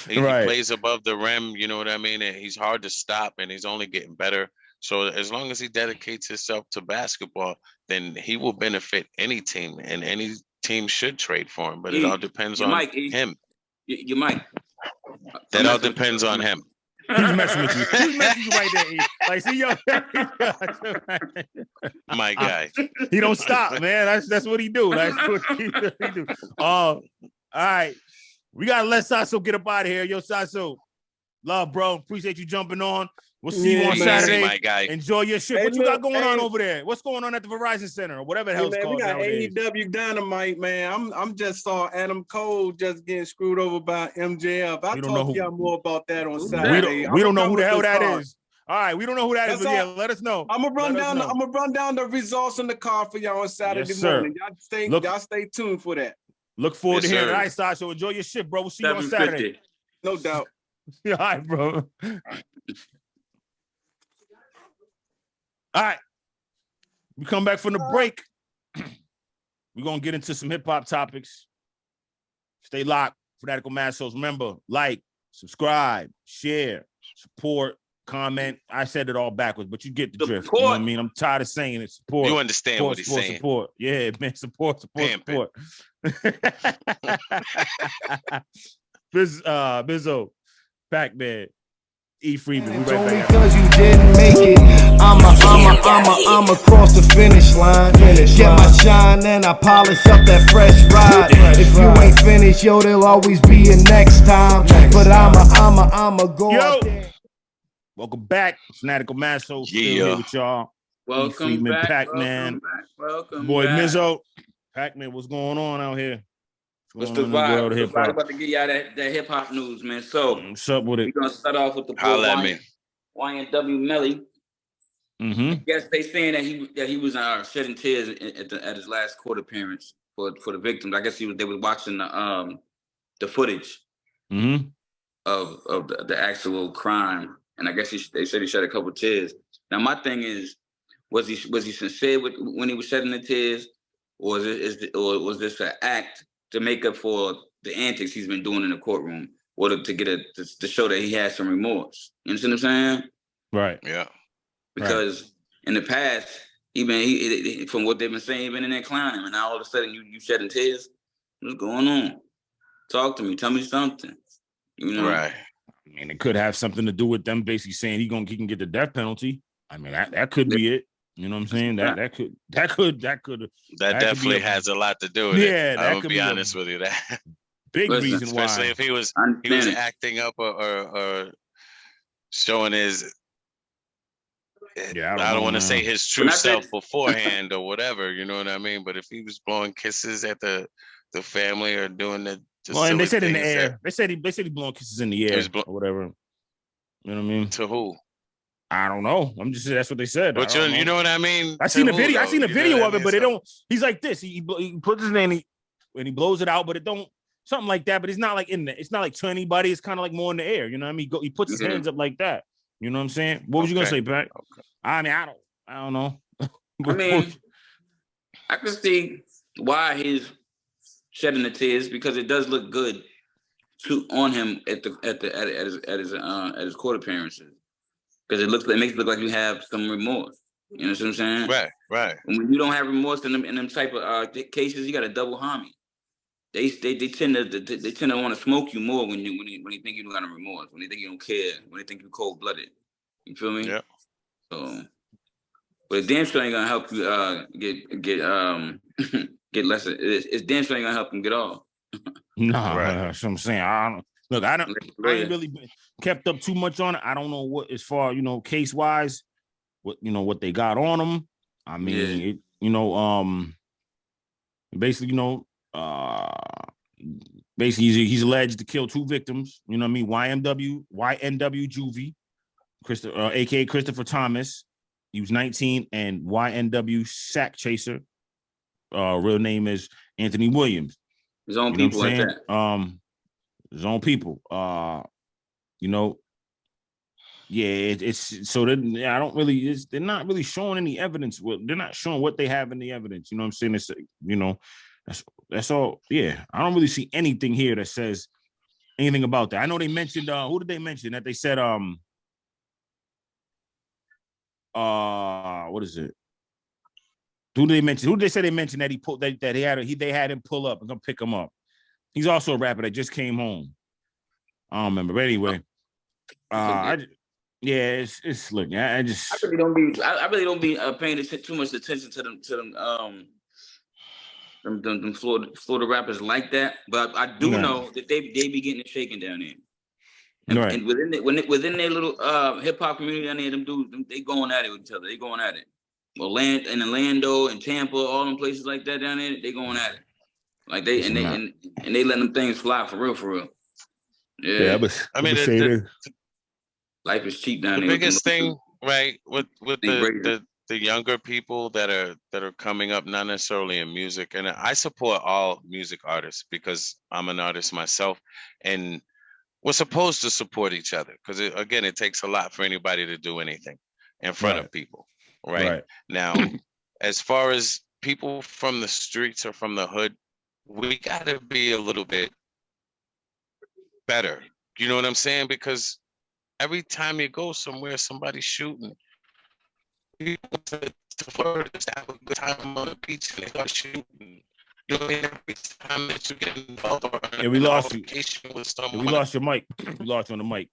S5: He
S2: Right.
S5: plays above the rim, you know what I mean? And he's hard to stop and he's only getting better. So as long as he dedicates himself to basketball, then he will benefit any team, and any team should trade for him. But it all depends on him.
S4: You might.
S5: That all depends on him.
S2: He's messing with you. He's messing with you right there. E. Like, see,
S5: My guy.
S2: he don't stop, man. That's what he do. That's what he do. All right. We gotta let Sasso get up out of here. Yo, Sasso, Love, bro. Appreciate you jumping on. We'll see you
S3: Yeah,
S2: on
S3: man.
S2: Saturday.
S5: My guy.
S2: Enjoy your shit.
S3: Hey,
S2: what you got
S3: look,
S2: going on
S3: hey.
S2: over there? What's going on at the Verizon Center or whatever the
S3: Hey,
S2: hell it's
S3: man, we
S2: called
S3: got
S2: nowadays?
S3: AEW Dynamite, man. I'm just saw Adam Cole just getting screwed over by MJF. I'll
S2: We don't know
S3: talk to
S2: who-
S3: y'all more about that on
S4: We
S3: Saturday.
S2: We don't know who the hell that
S3: card.
S2: is. All right, we don't know who that is,
S3: That's
S2: but yeah,
S3: all.
S2: let us know.
S3: I'm gonna run
S2: Let us
S3: down.
S2: know.
S3: I'm gonna run down the results in the car for y'all on Saturday
S2: Yes, sir.
S3: morning.
S2: Look-
S3: Y'all stay tuned for that.
S2: Look forward
S5: Yes,
S2: to hearing it.
S5: sir.
S2: All right, Sasha, enjoy your shit, bro. We'll see you on Saturday.
S4: 750.
S3: No doubt.
S2: Yeah, all right, bro. All right. We come back from the break. We're going to get into some hip-hop topics. Stay locked. Fanatical Massholes. Remember, like, subscribe, share, support, comment. I said it all backwards, but you get the drift. You know what I mean? I'm tired of saying it. Support.
S5: You understand what he's saying.
S2: Support. Yeah, man. Support.
S5: Pimp it.
S2: Bizzo, Pac-Man, E. Freeman. We
S7: It's
S2: right
S7: only
S2: back.
S7: cause you didn't make it. I'm across the finish line. Get my shine and I polish up that fresh ride. If you ain't finished, yo, there'll always be a next time. But I'ma go
S2: Yo.
S7: out there.
S2: Welcome back. Fanatical Massholes still
S5: Yeah.
S2: here with y'all.
S4: Welcome
S2: Freeman,
S4: back.
S2: Pac-Man.
S4: Welcome
S2: Boy,
S4: back.
S2: Mizzo. Pac-Man, what's going on out here?
S4: What's
S2: going
S4: the
S2: on in
S4: vibe?
S2: world of
S4: What's the vibe?
S2: hip-hop?
S4: About to get y'all that hip hop news, man. So
S2: What's up with
S4: we're
S2: it?
S4: gonna start off with the boy
S5: Holla at me.
S4: YNW Melly.
S2: Mm-hmm.
S4: Yes, they saying that he was shedding tears at his last court appearance for the victims. I guess they was watching the footage
S2: Mm-hmm.
S4: of the actual crime, and I guess they said he shed a couple tears. Now my thing is, was he sincere when he was shedding the tears, or was this an act to make up for the antics he's been doing in the courtroom, or to show that he has some remorse? You understand what I'm saying?
S2: Right.
S5: Yeah.
S4: Because in the past, from what they've been saying, he's been in there clowning, and now all of a sudden you shedding tears. What's going on? Talk to me. Tell me something. You know?
S5: Right.
S2: I mean, it could have something to do with them basically saying he can get the death penalty. I mean, that could be it. You know what I'm saying? That could
S5: That
S2: could
S5: definitely
S2: be
S5: has a lot to do with it.
S2: Yeah, that
S5: I'm gonna
S2: could
S5: be
S2: be a
S5: honest with you. That
S2: big
S4: Listen,
S2: reason why.
S5: especially if he was acting up or showing his I don't want to say his true self beforehand or whatever, you know what I mean? But if he was blowing kisses at the family or doing the
S2: and they said in the
S5: things
S2: air. They said he blowing kisses in the air or whatever. You know what I mean?
S5: To who?
S2: I don't know. I'm just saying that's what they said.
S5: But you know what I mean?
S2: I seen a video. I seen a video of it, but it
S5: So,
S2: don't. He's like this. He puts his hand and he blows it out, but it don't something like that. But it's not like in the. It's not like to anybody. It's kind of like more in the air. You know what I mean? He puts his hands up like that. You know what I'm saying? What was you gonna say, Pat?
S5: Okay.
S2: I mean, I don't know.
S4: I mean, I can see why he's shedding the tears, because it does look good on him at his court appearances, because it makes it look like you have some remorse. You know what I'm saying?
S5: Right.
S4: And when you don't have remorse in them type of cases, you got a double homie. They tend to want to smoke you more when they think you don't got a remorse, when they think you don't care, when they think you're cold blooded. You feel me?
S5: Yeah.
S4: So, but it damn sure ain't gonna help you get less. It's damn sure ain't gonna help him get off.
S2: Nah,
S5: Right.
S2: that's what I'm saying. I ain't really been kept up too much on it. I don't know what, as far case wise, what they got on him. I mean, basically, basically he's alleged to kill 2 victims. You know what I mean? YNW Juvie, aka Christopher Thomas. He was 19, and YNW Sack Chaser. Real name is Anthony Williams.
S4: His own people like that.
S2: His own people. It's so I don't really. They're not really showing any evidence. They're not showing what they have in the evidence. You know what I'm saying? It's that's all. Yeah, I don't really see anything here that says anything about that. I know they mentioned. Who did they mention? That they said. What is it? Who did they mention? Who did they say they mentioned that he pulled that they had him pull up and come pick him up? He's also a rapper that just came home. I don't remember. But anyway, it's look. I
S4: really don't be paying too much attention to them Florida rappers like that. But I do know that they be getting it shaken down there.
S2: Right.
S4: And within their little hip hop community down there, them dudes, they going at it with each other. They going at it. In Orlando and Tampa, all them places like that down there, they going at it. Like they letting them things fly for real. Yeah.
S5: I mean,
S4: Life is cheap down there.
S5: The biggest thing, right, with the younger people that are coming up, not necessarily in music, and I support all music artists because I'm an artist myself, and we're supposed to support each other because again, it takes a lot for anybody to do anything in front of people, right? Now, as far as people from the streets or from the hood, we gotta be a little bit better. You know what I'm saying? Because every time you go somewhere, somebody's shooting. You go to Florida to have a good time on the beach and they start shooting. You know what I mean? Every time that you get involved or
S2: we lost you.
S5: With someone,
S2: We lost your mic. We lost you on the mic.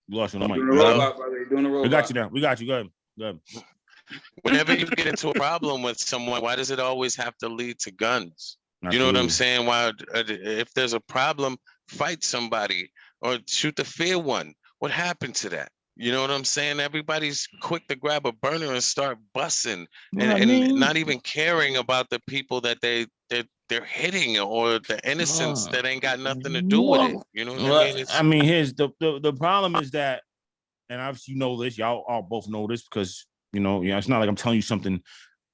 S2: We lost you on the mic.
S4: Doing a robot.
S2: We got you now. We got you. Go ahead.
S5: Whenever you get into a problem with someone, why does it always have to lead to guns? You know what I'm saying? Why, if there's a problem, fight somebody or shoot the fair one. What happened to that? You know what I'm saying? Everybody's quick to grab a burner and start busting and not even caring about the people that they're hitting or the innocents that ain't got nothing to do with it. You know what I mean?
S2: Here's the problem is that, and obviously you know this, y'all all both know this because you know, it's not like I'm telling you something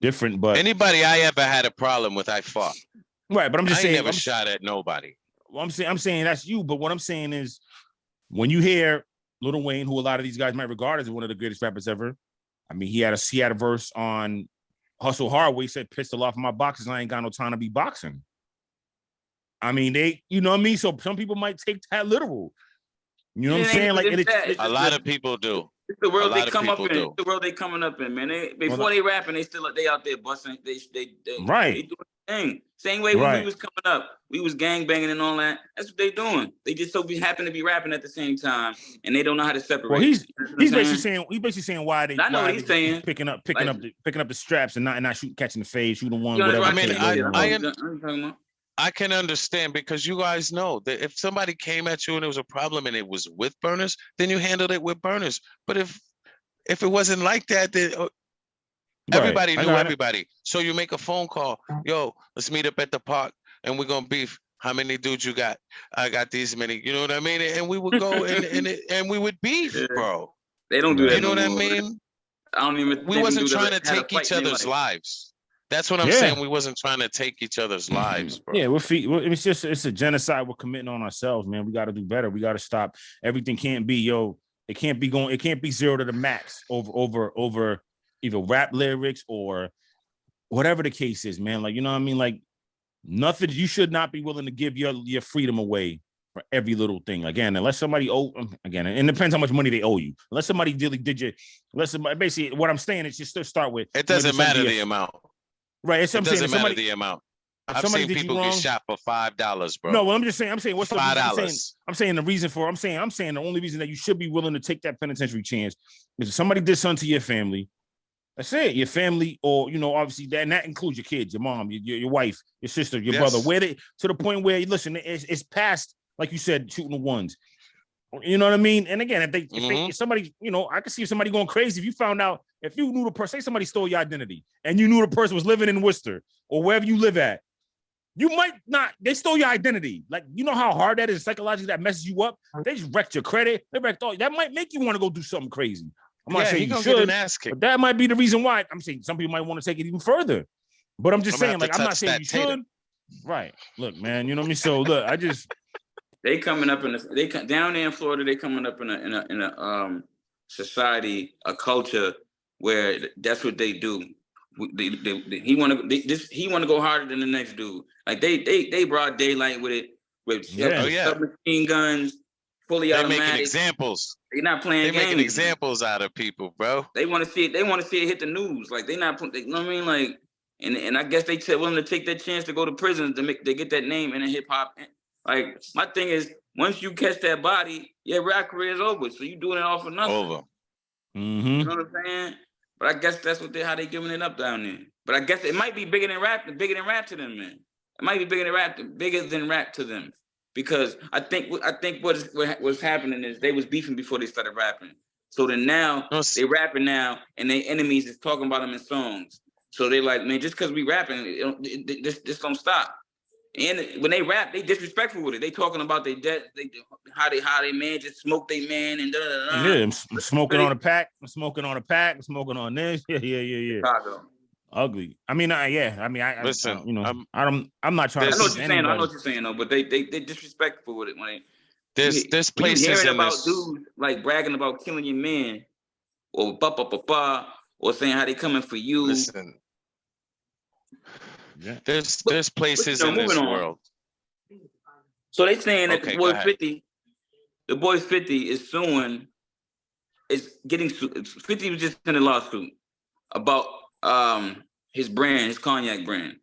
S2: different, but
S5: anybody I ever had a problem with, I fought.
S2: Right, but I'm just saying,
S5: I never shot at nobody.
S2: Well, I'm saying that's you, but what I'm saying is when you hear Lil Wayne, who a lot of these guys might regard as one of the greatest rappers ever, I mean, he had a verse on Hustle Hard where he said, "Pistol off my boxes, I ain't got no time to be boxing." I mean, you know what I mean? So some people might take that literal. You know what I'm saying? Like
S5: a lot of people do.
S4: It's the world they come up in. It's the world they coming up in, man. Before they rapping, they out there busting. They
S2: right.
S4: They doing the thing. Same way when we was coming up, we was gang banging and all that. That's what they doing. They just happen to be rapping at the same time, and they don't know how to separate.
S2: Well, he's basically saying why they.
S4: I know what he's saying.
S2: Picking up the straps and not catching the fade, shooting one.
S4: You know,
S2: whatever.
S5: I can understand because you guys know that if somebody came at you and it was a problem and it was with burners, then you handled it with burners. But if it wasn't like that, then everybody knew everybody. So you make a phone call, yo, let's meet up at the park and we're gonna beef. How many dudes you got? I got these many. You know what I mean? And we would go and we would beef, bro.
S4: They don't do that.
S5: You know what I mean?
S4: I don't even.
S5: We wasn't trying to take each other's lives. That's what I'm saying. We wasn't trying to take each other's lives, bro.
S2: Yeah, it's a genocide we're committing on ourselves, man. We got to do better. We got to stop. Everything can't be, it can't be zero to the max over either rap lyrics or whatever the case is, man. Like, you know what I mean? Like nothing, you should not be willing to give your freedom away for every little thing. Again, unless somebody it depends how much money they owe you. Unless somebody really basically what I'm saying is just to start with.
S5: It doesn't matter the amount.
S2: Right,
S5: it doesn't matter the amount. I've seen people get shot for $5, bro.
S2: No, well, I'm saying what's the
S5: $5?
S2: I'm saying the reason for. I'm saying the only reason that you should be willing to take that penitentiary chance is if somebody did something to your family. That's it. Your family, or obviously that includes your kids, your mom, your wife, your sister, your brother. Where they to the point where listen, it's past, like you said, shooting the ones. You know what I mean? And again, if somebody, I could see somebody going crazy if you found out, if you knew the person, say somebody stole your identity and you knew the person was living in Worcester or wherever you live at, you might not, they stole your identity. Like, you know how hard that is psychologically, that messes you up? They just wrecked your credit. They wrecked all, that might make you want to go do something crazy. I'm not saying you should, but that might be the reason why. I'm saying some people might want to take it even further. But I'm just saying, like, I'm not saying you should. Right. Look, man, you know what I mean? So look,
S4: they coming up down there in Florida. They coming up in a society, a culture where that's what they do. He want to go harder than the next dude. Like they broad daylight with it, with submachine guns, fully automatic.
S5: They're making examples.
S4: They're not playing games.
S5: Making examples out of people, bro.
S4: They want to see it. They want to see it hit the news. Like you know what I mean? Like, and I guess they willing to take that chance to go to prison to get that name in the hip hop. Like, my thing is, once you catch that body, your rap career is over. So you doing it all for nothing.
S5: Over.
S2: Mm-hmm.
S4: You know what I'm saying? But I guess that's how they giving it up down there. But I guess it might be bigger than rap to them, man. It might be bigger than rap to them. because I think what's happening is they was beefing before they started rapping. So then now they rapping now, and their enemies is talking about them in songs. So they like, man, just because we rapping, this don't stop. And when they rap, they disrespectful with it. They talking about their death, how they man just smoked their man and
S2: Yeah, I'm smoking on a pack. I'm smoking on a pack. I'm smoking on this. Yeah.
S4: Chicago.
S2: Ugly. I mean,
S5: Listen,
S2: I'm not trying to.
S4: I know what you're saying. I know what you're saying though, but they disrespectful with it when
S5: there's
S4: when you
S5: places
S4: hearing
S5: in
S4: about
S5: this.
S4: dudes like bragging about killing your man, or or saying how they coming for you.
S5: Listen,
S2: yeah.
S5: There's places in this world.
S4: So they saying that the boy 50 is suing, is getting sued. 50 was just in a lawsuit about his brand, his cognac brand,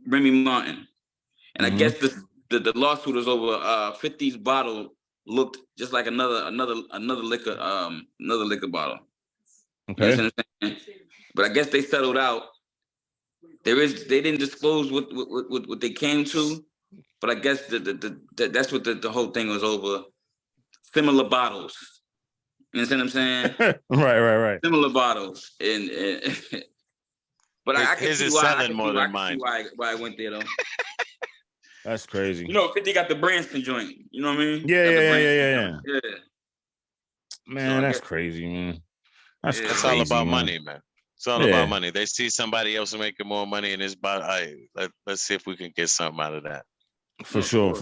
S4: Remy Martin. And I guess the lawsuit was over 50's bottle looked just like another liquor bottle.
S2: Okay.
S4: You know what I'm saying? But I guess they settled out. They didn't disclose what they came to, but I guess that's what the whole thing was over. Similar bottles. You understand what I'm saying?
S2: Right.
S4: Similar bottles. And but I can
S5: his
S4: see
S5: is
S4: why
S5: selling more than mine.
S4: why I went there though.
S2: That's crazy.
S4: You know, 50 got the Branson joint. You know what I mean?
S2: Yeah.
S4: Yeah.
S2: Man, that's crazy, man. That's crazy,
S5: all about
S2: man.
S5: money, man. It's all about money. They see somebody else making more money, and it's about, let's see if we can get something out of that.
S2: For sure.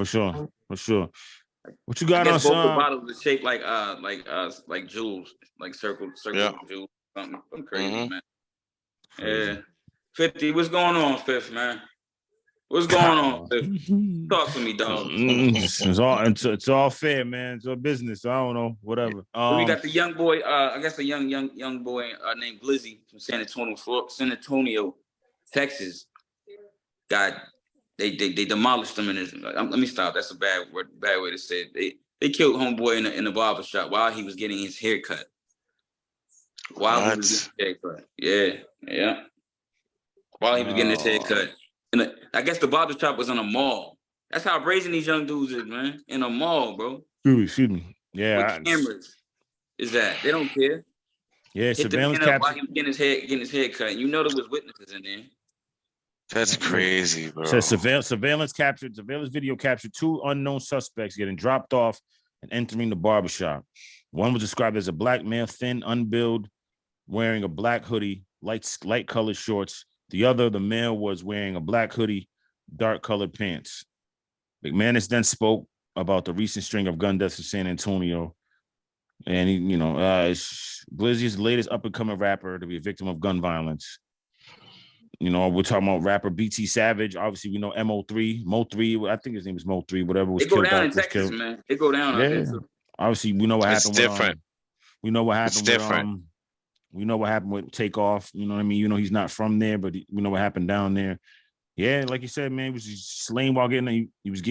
S2: What you got on,
S4: both the
S2: son?
S4: bottles are shaped like jewels, like circle jewels, something crazy, man.
S2: Crazy.
S4: Yeah. 50, what's going on, Fifth, man? What's going on, Fifth? Talk to me, dog.
S2: It's all fair, man. It's all business. I don't know, whatever.
S4: We got the young boy, I guess a young boy named Glizzy from San Antonio, Texas. They demolished him in his. Let me stop. That's a bad way to say it. They killed homeboy in the barber shop while he was getting his hair cut. Yeah. While he was getting his hair cut. And I guess the barber shop was in a mall. That's how brazen these young dudes is, man. In a mall, bro.
S2: Excuse me. Yeah.
S4: With cameras. Is that they don't care.
S2: Yeah,
S4: hit
S2: surveillance
S4: the while
S2: capture.
S4: he was getting his hair cut. You know there was witnesses in there.
S5: That's crazy, bro.
S2: So surveillance video captured two unknown suspects getting dropped off and entering the barbershop. One was described as a black male, thin, unbuilt, wearing a black hoodie, light colored shorts. The male, was wearing a black hoodie, dark colored pants. McManus then spoke about the recent string of gun deaths in San Antonio. And he, Glizzy is the latest up-and-coming rapper to be a victim of gun violence. You know, we're talking about rapper BT Savage. Obviously, we know Mo3. I think his name is Mo3. Whatever was killed.
S4: They go down in Texas, man. They go down.
S2: Yeah. Obviously, we know what happened.
S5: It's different.
S2: We know what happened.
S5: It's different.
S2: We know what happened with Takeoff. You know what I mean? You know, he's not from there, but we know what happened down there. Yeah, like you said, man, he was slain while getting. He was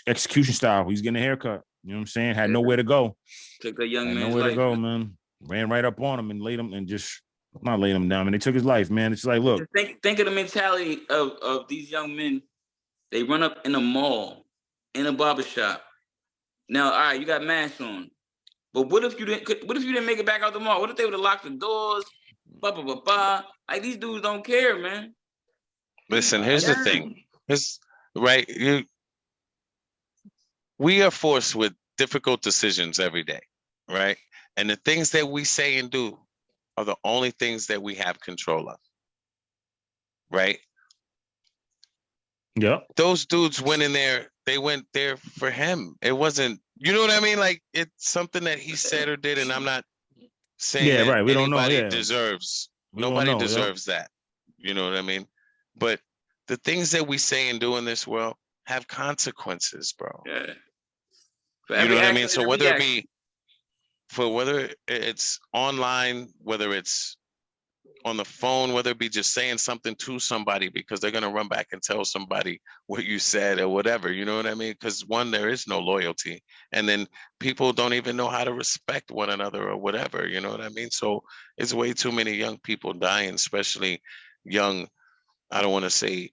S2: execution style. He was getting a haircut. You know what I'm saying? Had nowhere to go.
S4: Took a young man's
S2: nowhere
S4: life,
S2: to go, man. Ran right up on him and laid him and just. Not laying him down, and they took his life, man. It's like, look.
S4: Think of the mentality of these young men. They run up in a mall, in a barbershop. Now, all right, you got masks on. But what if you didn't make it back out the mall? What if they would have locked the doors? Like, these dudes don't care, man.
S5: Listen, here's the thing. We are forced with difficult decisions every day, right? And the things that we say and do are the only things that we have control of, right?
S2: Yeah.
S5: Those dudes went in there, they went there for him. It wasn't, you know what I mean? Like, it's something that he said or did, and I'm not saying that
S2: We don't know.
S5: Nobody deserves that. You know what I mean? But the things that we say and do in this world have consequences, bro.
S4: Yeah.
S5: You know what I mean? So whether it's online, whether it's on the phone, whether it be just saying something to somebody because they're going to run back and tell somebody what you said or whatever, you know what I mean? Because one, there is no loyalty. And then people don't even know how to respect one another or whatever, you know what I mean? So it's way too many young people dying, especially young, I don't want to say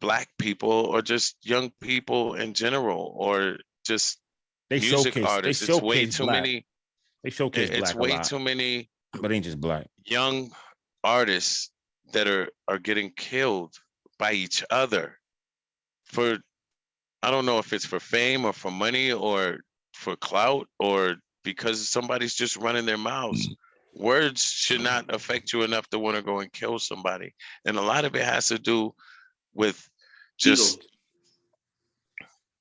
S5: black people or just young people in general or just
S2: They
S5: music
S2: showcase.
S5: artists.
S2: They
S5: It's way
S2: showcase
S5: too
S2: black.
S5: many.
S2: They showcase
S5: It's
S2: black a
S5: way
S2: lot,
S5: too many
S2: but it ain't just black.
S5: young artists that are getting killed by each other for, I don't know if it's for fame or for money or for clout or because somebody's just running their mouths. Words should not affect you enough to want to go and kill somebody. And a lot of it has to do with just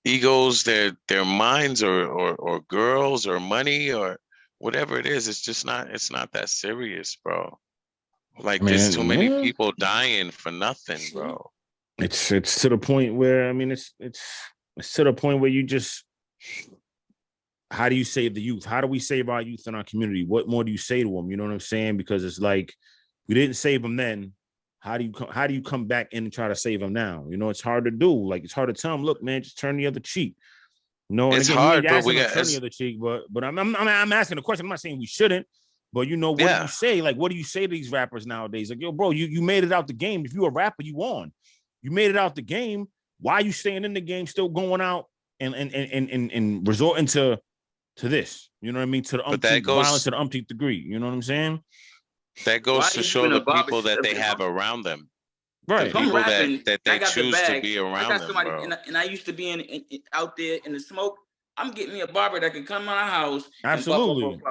S5: egos, their minds or girls or money or whatever it is. It's not that serious, bro. Like there's too many people dying for nothing, bro.
S2: It's to the point where it's to the point where you just, how do you save the youth? How do we save our youth in our community? What more do you say to them? You know what I'm saying? Because it's like we didn't save them then. How do you come back in and try to save them now? You know, it's hard to do. Like it's hard to tell them, look, man, just turn the other cheek. No, and
S5: it's
S2: again,
S5: hard,
S2: you
S5: but
S2: ain't
S5: we
S2: asking them
S5: got
S2: to turn the other cheek. But I'm asking a question. I'm not saying we shouldn't. But you know, what do you say? Like, what do you say to these rappers nowadays? Like, yo, bro, you made it out the game. If you a rapper, you on. You made it out the game. Why are you staying in the game, still going out and resorting to this? You know what I mean? To the umpteenth violence, to the umpteenth degree. You know what I'm saying?
S5: That goes to show the people that they have around them.
S2: Right.
S5: The people
S8: rapping,
S5: that they
S8: I got
S5: choose
S8: the bag.
S5: to be around
S8: I got
S5: them,
S8: somebody,
S5: bro.
S8: and I used to be in out there in the smoke. I'm getting me a barber that can come to my house.
S2: Absolutely.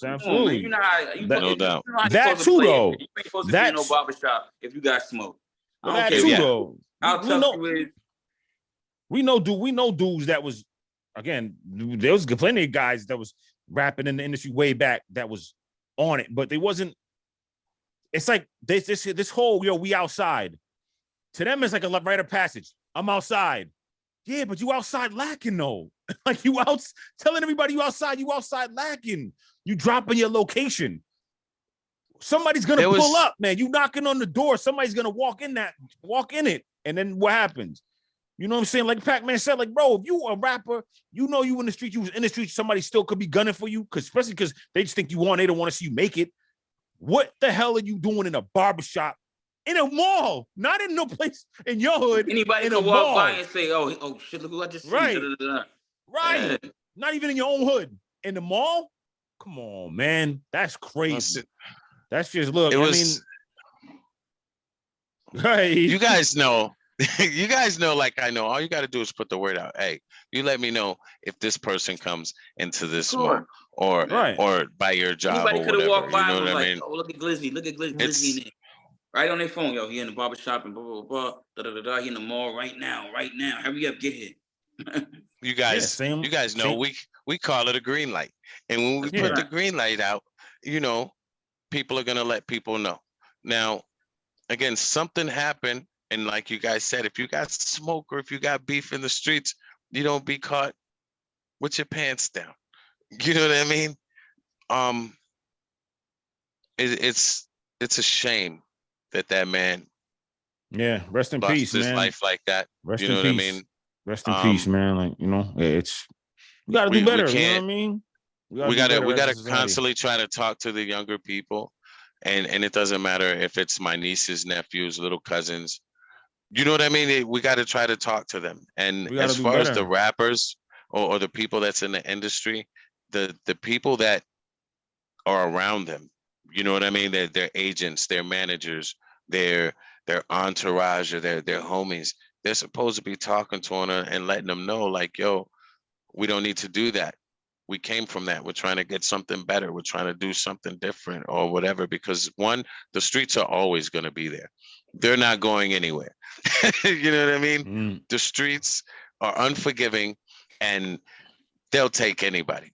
S2: Absolutely.
S8: Man. You know how you
S5: no doubt.
S8: You know how
S2: that too, though.
S8: You ain't supposed to be in no barbershop if you got smoke.
S2: Well, that too, though. We know dudes that was, again, there was plenty of guys that was rapping in the industry way back that was on it, but they wasn't. It's like this whole, we outside. To them, it's like a rite of passage. I'm outside. Yeah, but you outside lacking, though. Like you out telling everybody you outside lacking. You dropping your location. Somebody's gonna pull up, man. You knocking on the door. Somebody's gonna walk in it. And then what happens? You know what I'm saying? Like Pac-Man said, like, bro, if you a rapper, you know you in the street, you was in the street, somebody still could be gunning for you, especially because they just think you on, they don't want to see you make it. What the hell are you doing in a barbershop? In a mall, not in no place in your hood.
S8: Anybody can walk by and say, "Oh shit! Look who I just seen."
S2: Right,
S8: right.
S2: Yeah. Not even in your own hood. In the mall. Come on, man, that's crazy. That's just look. Right.
S5: You guys know. You guys know, like I know. All you got to do is put the word out. Hey, you let me know if this person comes into this mall or by your job.
S8: Anybody
S5: or whatever.
S8: Walked by
S5: you know
S8: and was
S5: what I
S8: like,
S5: mean?
S8: "Oh, look at Glizzy! Look at Glizzy in there." Right on their phone, yo, he in the barbershop and blah, blah, blah, da, da, da, da, he in the mall right now. Hurry up, get here.
S5: You guys know we call it a green light. And when we put the green light out, people are going to let people know. Now, again, something happened. And like you guys said, if you got smoke or if you got beef in the streets, you don't be caught with your pants down. You know what I mean? It's a shame that man
S2: rest in peace,
S5: his
S2: man.
S5: Life like that.
S2: Rest
S5: you know
S2: in
S5: what
S2: peace.
S5: I mean?
S2: Rest in peace, man. Like, it's we gotta do better. You know what I mean?
S5: We gotta constantly try to talk to the younger people, and it doesn't matter if it's my nieces, nephews, little cousins. You know what I mean? We got to try to talk to them. And as far as the rappers or the people that's in the industry, the people that are around them, you know what I mean? Their agents, their managers, their entourage, or their homies. They're supposed to be talking to them and letting them know, like, yo, we don't need to do that. We came from that. We're trying to get something better. We're trying to do something different or whatever. Because one, the streets are always going to be there. They're not going anywhere. You know what I mean? The streets are unforgiving, and they'll take anybody.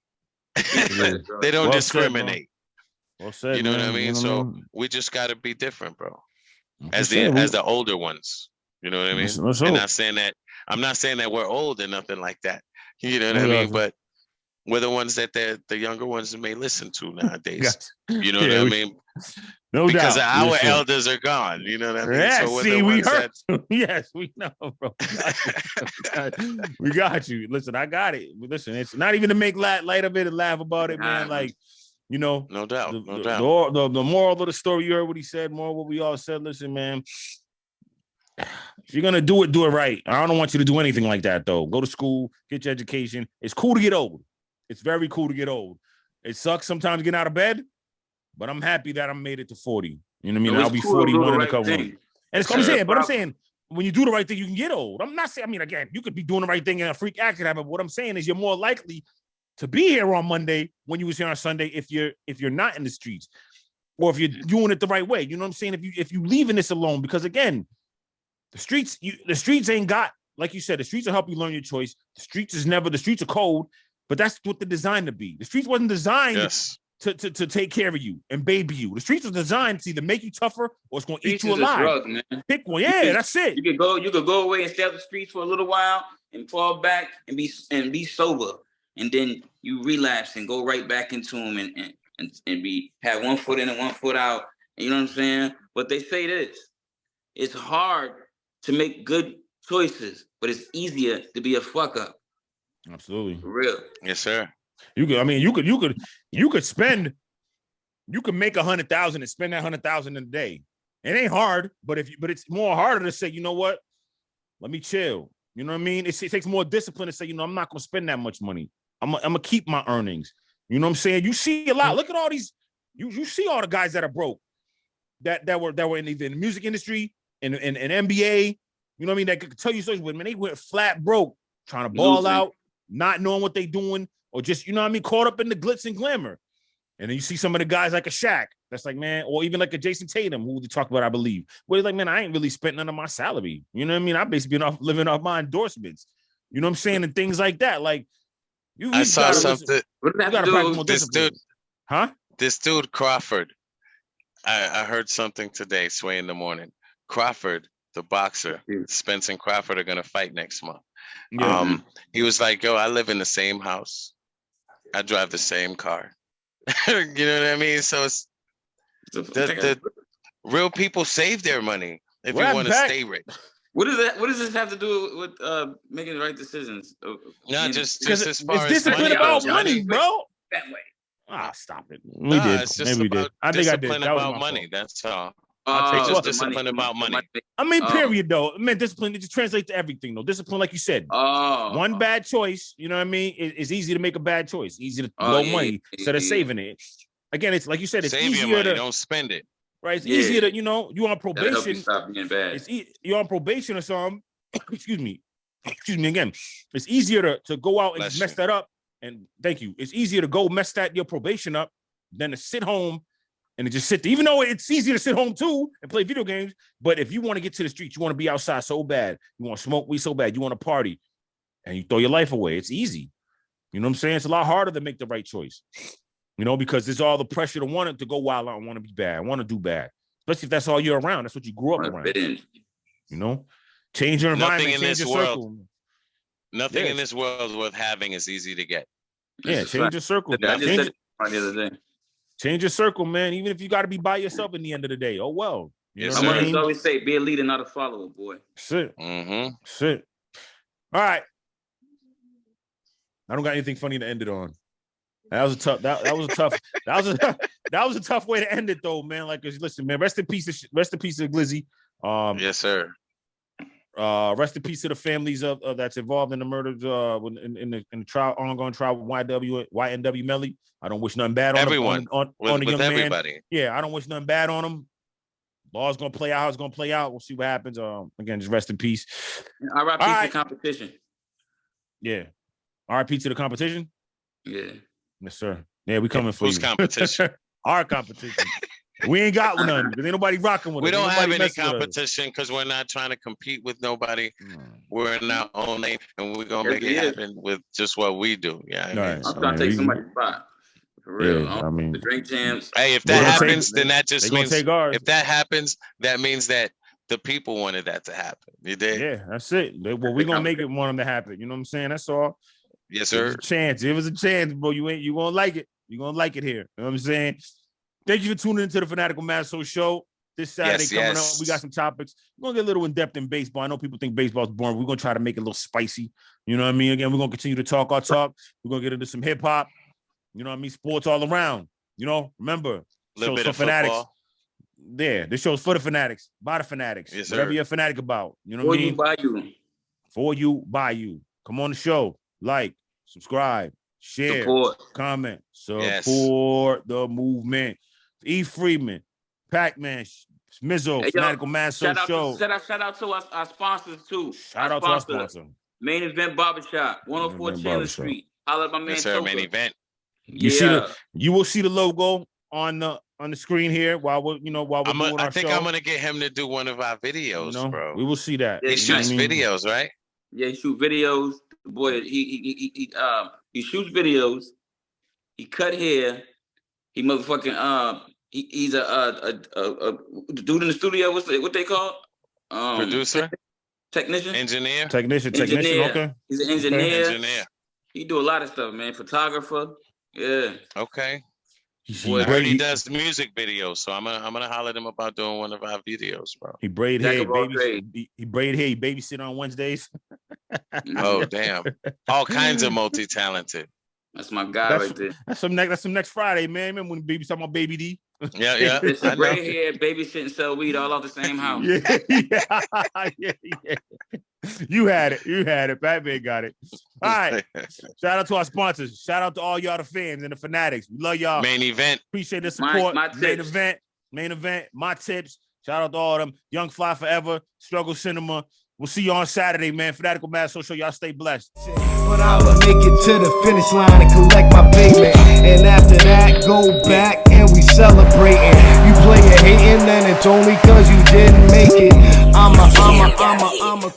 S5: They don't discriminate.
S2: Well said,
S5: you know
S2: man.
S5: what I mean?
S2: You know what I mean?
S5: We just got to be different, bro. As the older ones, you know what I mean? I'm not saying that we're old or nothing like that. You know what I mean? But we're the ones that the younger ones may listen to nowadays. You know what I mean?
S2: No
S5: because
S2: doubt.
S5: Our elders are gone. You know what I mean?
S2: Yeah,
S5: so
S2: see, we heard. Yes, we know, bro. We got you. Listen, I got it. Listen, it's not even to make light of it and laugh about it, man. Like, no doubt, no doubt. The moral of the story, you heard what he said, more what we all said. Listen, man, If you're gonna do it right. I don't want you to do anything like that, though. Go to school, get your education. It's cool to get old. It's very cool to get old. It sucks sometimes getting out of bed, but I'm happy that I made it to 40. You know what I mean? I'll be 41 in a couple months. And it's what I'm saying, but I'm saying when you do the right thing, you can get old. I'm not saying, I mean, again, you could be doing the right thing and a freak accident happen. What I'm saying is you're more likely to be here on Monday when you was here on Sunday if you're not in the streets or if you're doing it the right way. You know what I'm saying? If you leaving this alone, because again, the streets ain't got, like you said, the streets will help you learn your choice. The streets are cold, but that's what they're designed to be. The streets wasn't designed to take care of you and baby you. The streets was designed to either make you tougher or it's gonna eat you alive.
S8: Drug, man.
S2: Pick one. Yeah, that's it.
S8: You could go away and stay out the streets for a little while and fall back and be sober. And then you relapse and go right back into them and have 1 foot in and 1 foot out. And you know what I'm saying? But they say this: it's hard to make good choices, but it's easier to be a fuck up.
S2: Absolutely.
S8: For real.
S5: Yes, sir.
S2: You could make 100,000 and spend that 100,000 in a day. It ain't hard, but it's more harder to say, you know what? Let me chill. You know what I mean? It takes more discipline to say, you know, I'm not gonna spend that much money. I'm gonna keep my earnings. You know what I'm saying? You see a lot. Look at all these. You see all the guys that are broke, that were in the music industry, in NBA. You know what I mean? That could tell you stories, but man, they went flat broke, trying to ball out, not knowing what they doing, or just, you know what I mean, caught up in the glitz and glamour. And then you see some of the guys like a Shaq, that's like, man, or even like a Jason Tatum, who they talked about, I believe, where he's like, man, I ain't really spent none of my salary. You know what I mean? I've basically been living off my endorsements. You know what I'm saying? And things like that. Like,
S5: I saw something.
S8: What did that do?
S5: This dude Crawford. I heard something today, Sway, in the morning. Crawford, the boxer, Spence and Crawford are gonna fight next month. Yeah. He was like, yo, I live in the same house. I drive the same car. You know what I mean? So it's the real people save their money if you want to stay rich.
S8: What does this have to do with making the right decisions?
S5: No, just as far
S2: it's
S5: as
S2: discipline
S5: money
S2: about
S5: goes,
S2: money, bro.
S8: That way.
S2: Stop it. We did.
S5: It's just
S2: Maybe we did. I think I did.
S5: discipline
S2: That was
S5: about
S2: my
S5: money.
S2: fault.
S5: That's all.
S2: It's
S5: just discipline about money.
S2: I mean, period, though. I mean, discipline, it just translates to everything, though. Discipline, like you said. One bad choice, you know what I mean? It's easy to make a bad choice. Easy to blow money instead of saving it. Again, it's like you said, it's
S5: Save
S2: easier
S5: your money,
S2: to
S5: don't spend it.
S2: Right? It's easier to, you know, you on probation.
S8: Stop being bad.
S2: You're on probation or something. Excuse me again. It's easier to go out and mess that up. And thank you. It's easier to go mess your probation up than to sit home and to just sit there. Even though it's easier to sit home too and play video games, but if you want to get to the streets, you want to be outside so bad, you want to smoke weed so bad, you want to party, and you throw your life away. It's easy. You know what I'm saying? It's a lot harder to make the right choice. You know, because there's all the pressure to want it to go wild out and want to be bad, want to do bad. Especially if that's all you're around. That's what you grew up around. You know? Change your environment, change your circle.
S5: Nothing in this world worth having is easy to get.
S2: Yeah, change your circle.
S8: I just said it the other day.
S2: Change your circle, man. Even if you got to be by yourself in the end of the day. Oh, well. You know
S8: what I mean? Always say, be a leader, not a follower, boy.
S2: Shit. Shit. All right. I don't got anything funny to end it on. That was a tough. That was a tough way to end it, though, man. Like, listen, man. Rest in peace to Glizzy.
S5: Yes, sir.
S2: Rest in peace to the families of that's involved in the murders in the trial, ongoing trial with YNW Melly. I don't wish nothing bad on
S5: everyone.
S2: On the young
S5: everybody.
S2: Man. Yeah, I don't wish nothing bad on him. Law's gonna play out how it's gonna play out. We'll see what happens. Again, just rest in peace.
S8: RIP to the competition.
S2: Yeah. RIP to the competition.
S8: Yeah.
S2: Yes, sir. Yeah, we coming for
S5: Who's
S2: you.
S5: competition?
S2: Our competition. We ain't got none because ain't nobody rocking with us.
S5: We don't have any competition because we're not trying to compete with nobody. We're in our own lane, and we're gonna make it happen with just what we do. Yeah,
S8: I'm trying to take somebody's spot. For real.
S2: Yeah, I mean,
S8: the drink jams.
S5: Hey, if that happens, then that just means if that happens, that means that the people wanted that to happen. You did?
S2: Yeah, that's it. Well, we're gonna make it want them to happen. You know what I'm saying? That's all.
S5: Yes, sir.
S2: It was a chance, bro. You gonna like it. You gonna like it here. You know what I'm saying? Thank you for tuning into the Fanatical Massholes show. This Saturday coming up, we got some topics. We're gonna get a little in depth in baseball. I know people think baseball's boring. We're gonna try to make it a little spicy. You know what I mean? Again, we're gonna continue to talk our talk. We're gonna get into some hip hop. You know what I mean? Sports all around. You know, remember,
S5: a little bit of
S2: Fanatics.
S5: football.
S2: there. This show's for the fanatics, by the fanatics.
S5: Yes,
S2: Whatever
S5: sir.
S2: you're a fanatic about. You know what I mean?
S8: By you.
S2: For you, by you. Come on the show. Like, subscribe, share, comment, support the movement. E. Freeman, Pac-Man, Mizzo, Fanatical Massholes Show.
S8: Shout out to our sponsors too.
S2: Shout out to our sponsor.
S8: Main Event Barbershop, 104 Chandler Street. Holla at my man.
S5: Yes, sir. Main Event.
S2: You will see the logo on the screen here while we're doing our show.
S5: I think I'm gonna get him to do one of our videos, bro.
S2: We will see that.
S5: He shoots videos, right?
S8: Yeah, he shoots videos. The boy, he shoots videos. He cut hair. He motherfucking he's a dude in the studio. What they call?
S5: Producer,
S8: technician,
S5: engineer.
S2: Okay.
S8: He's an engineer.
S5: Engineer.
S8: He do a lot of stuff, man. Photographer. Yeah.
S5: Okay.
S2: Boy,
S5: I heard he does music videos, so I'm gonna holler at him about doing one of our videos, bro.
S2: He braid hair, he braid hair, he babysit on Wednesdays.
S5: Oh damn! All kinds of multi-talented.
S8: That's my guy right there.
S2: That's some next Friday, man. Remember when baby talking about Baby D?
S5: Yeah.
S8: It's braid hair, babysitting, and sell weed all out the same house.
S2: Yeah. You had it. Batman got it. All right. Shout out to our sponsors. Shout out to all y'all the fans and the fanatics. We love y'all.
S5: Main Event.
S2: Appreciate the support.
S8: My
S2: Main event. My tips. Shout out to all of them. Young Fly Forever. Struggle Cinema. We'll see you on Saturday, man. Fanatical Massholes Show. Y'all stay blessed.
S7: But I'ma make it to the finish line and collect my payment. And after that, go back and we celebrating. You play a hating, then it's only cause you didn't make it. I'm a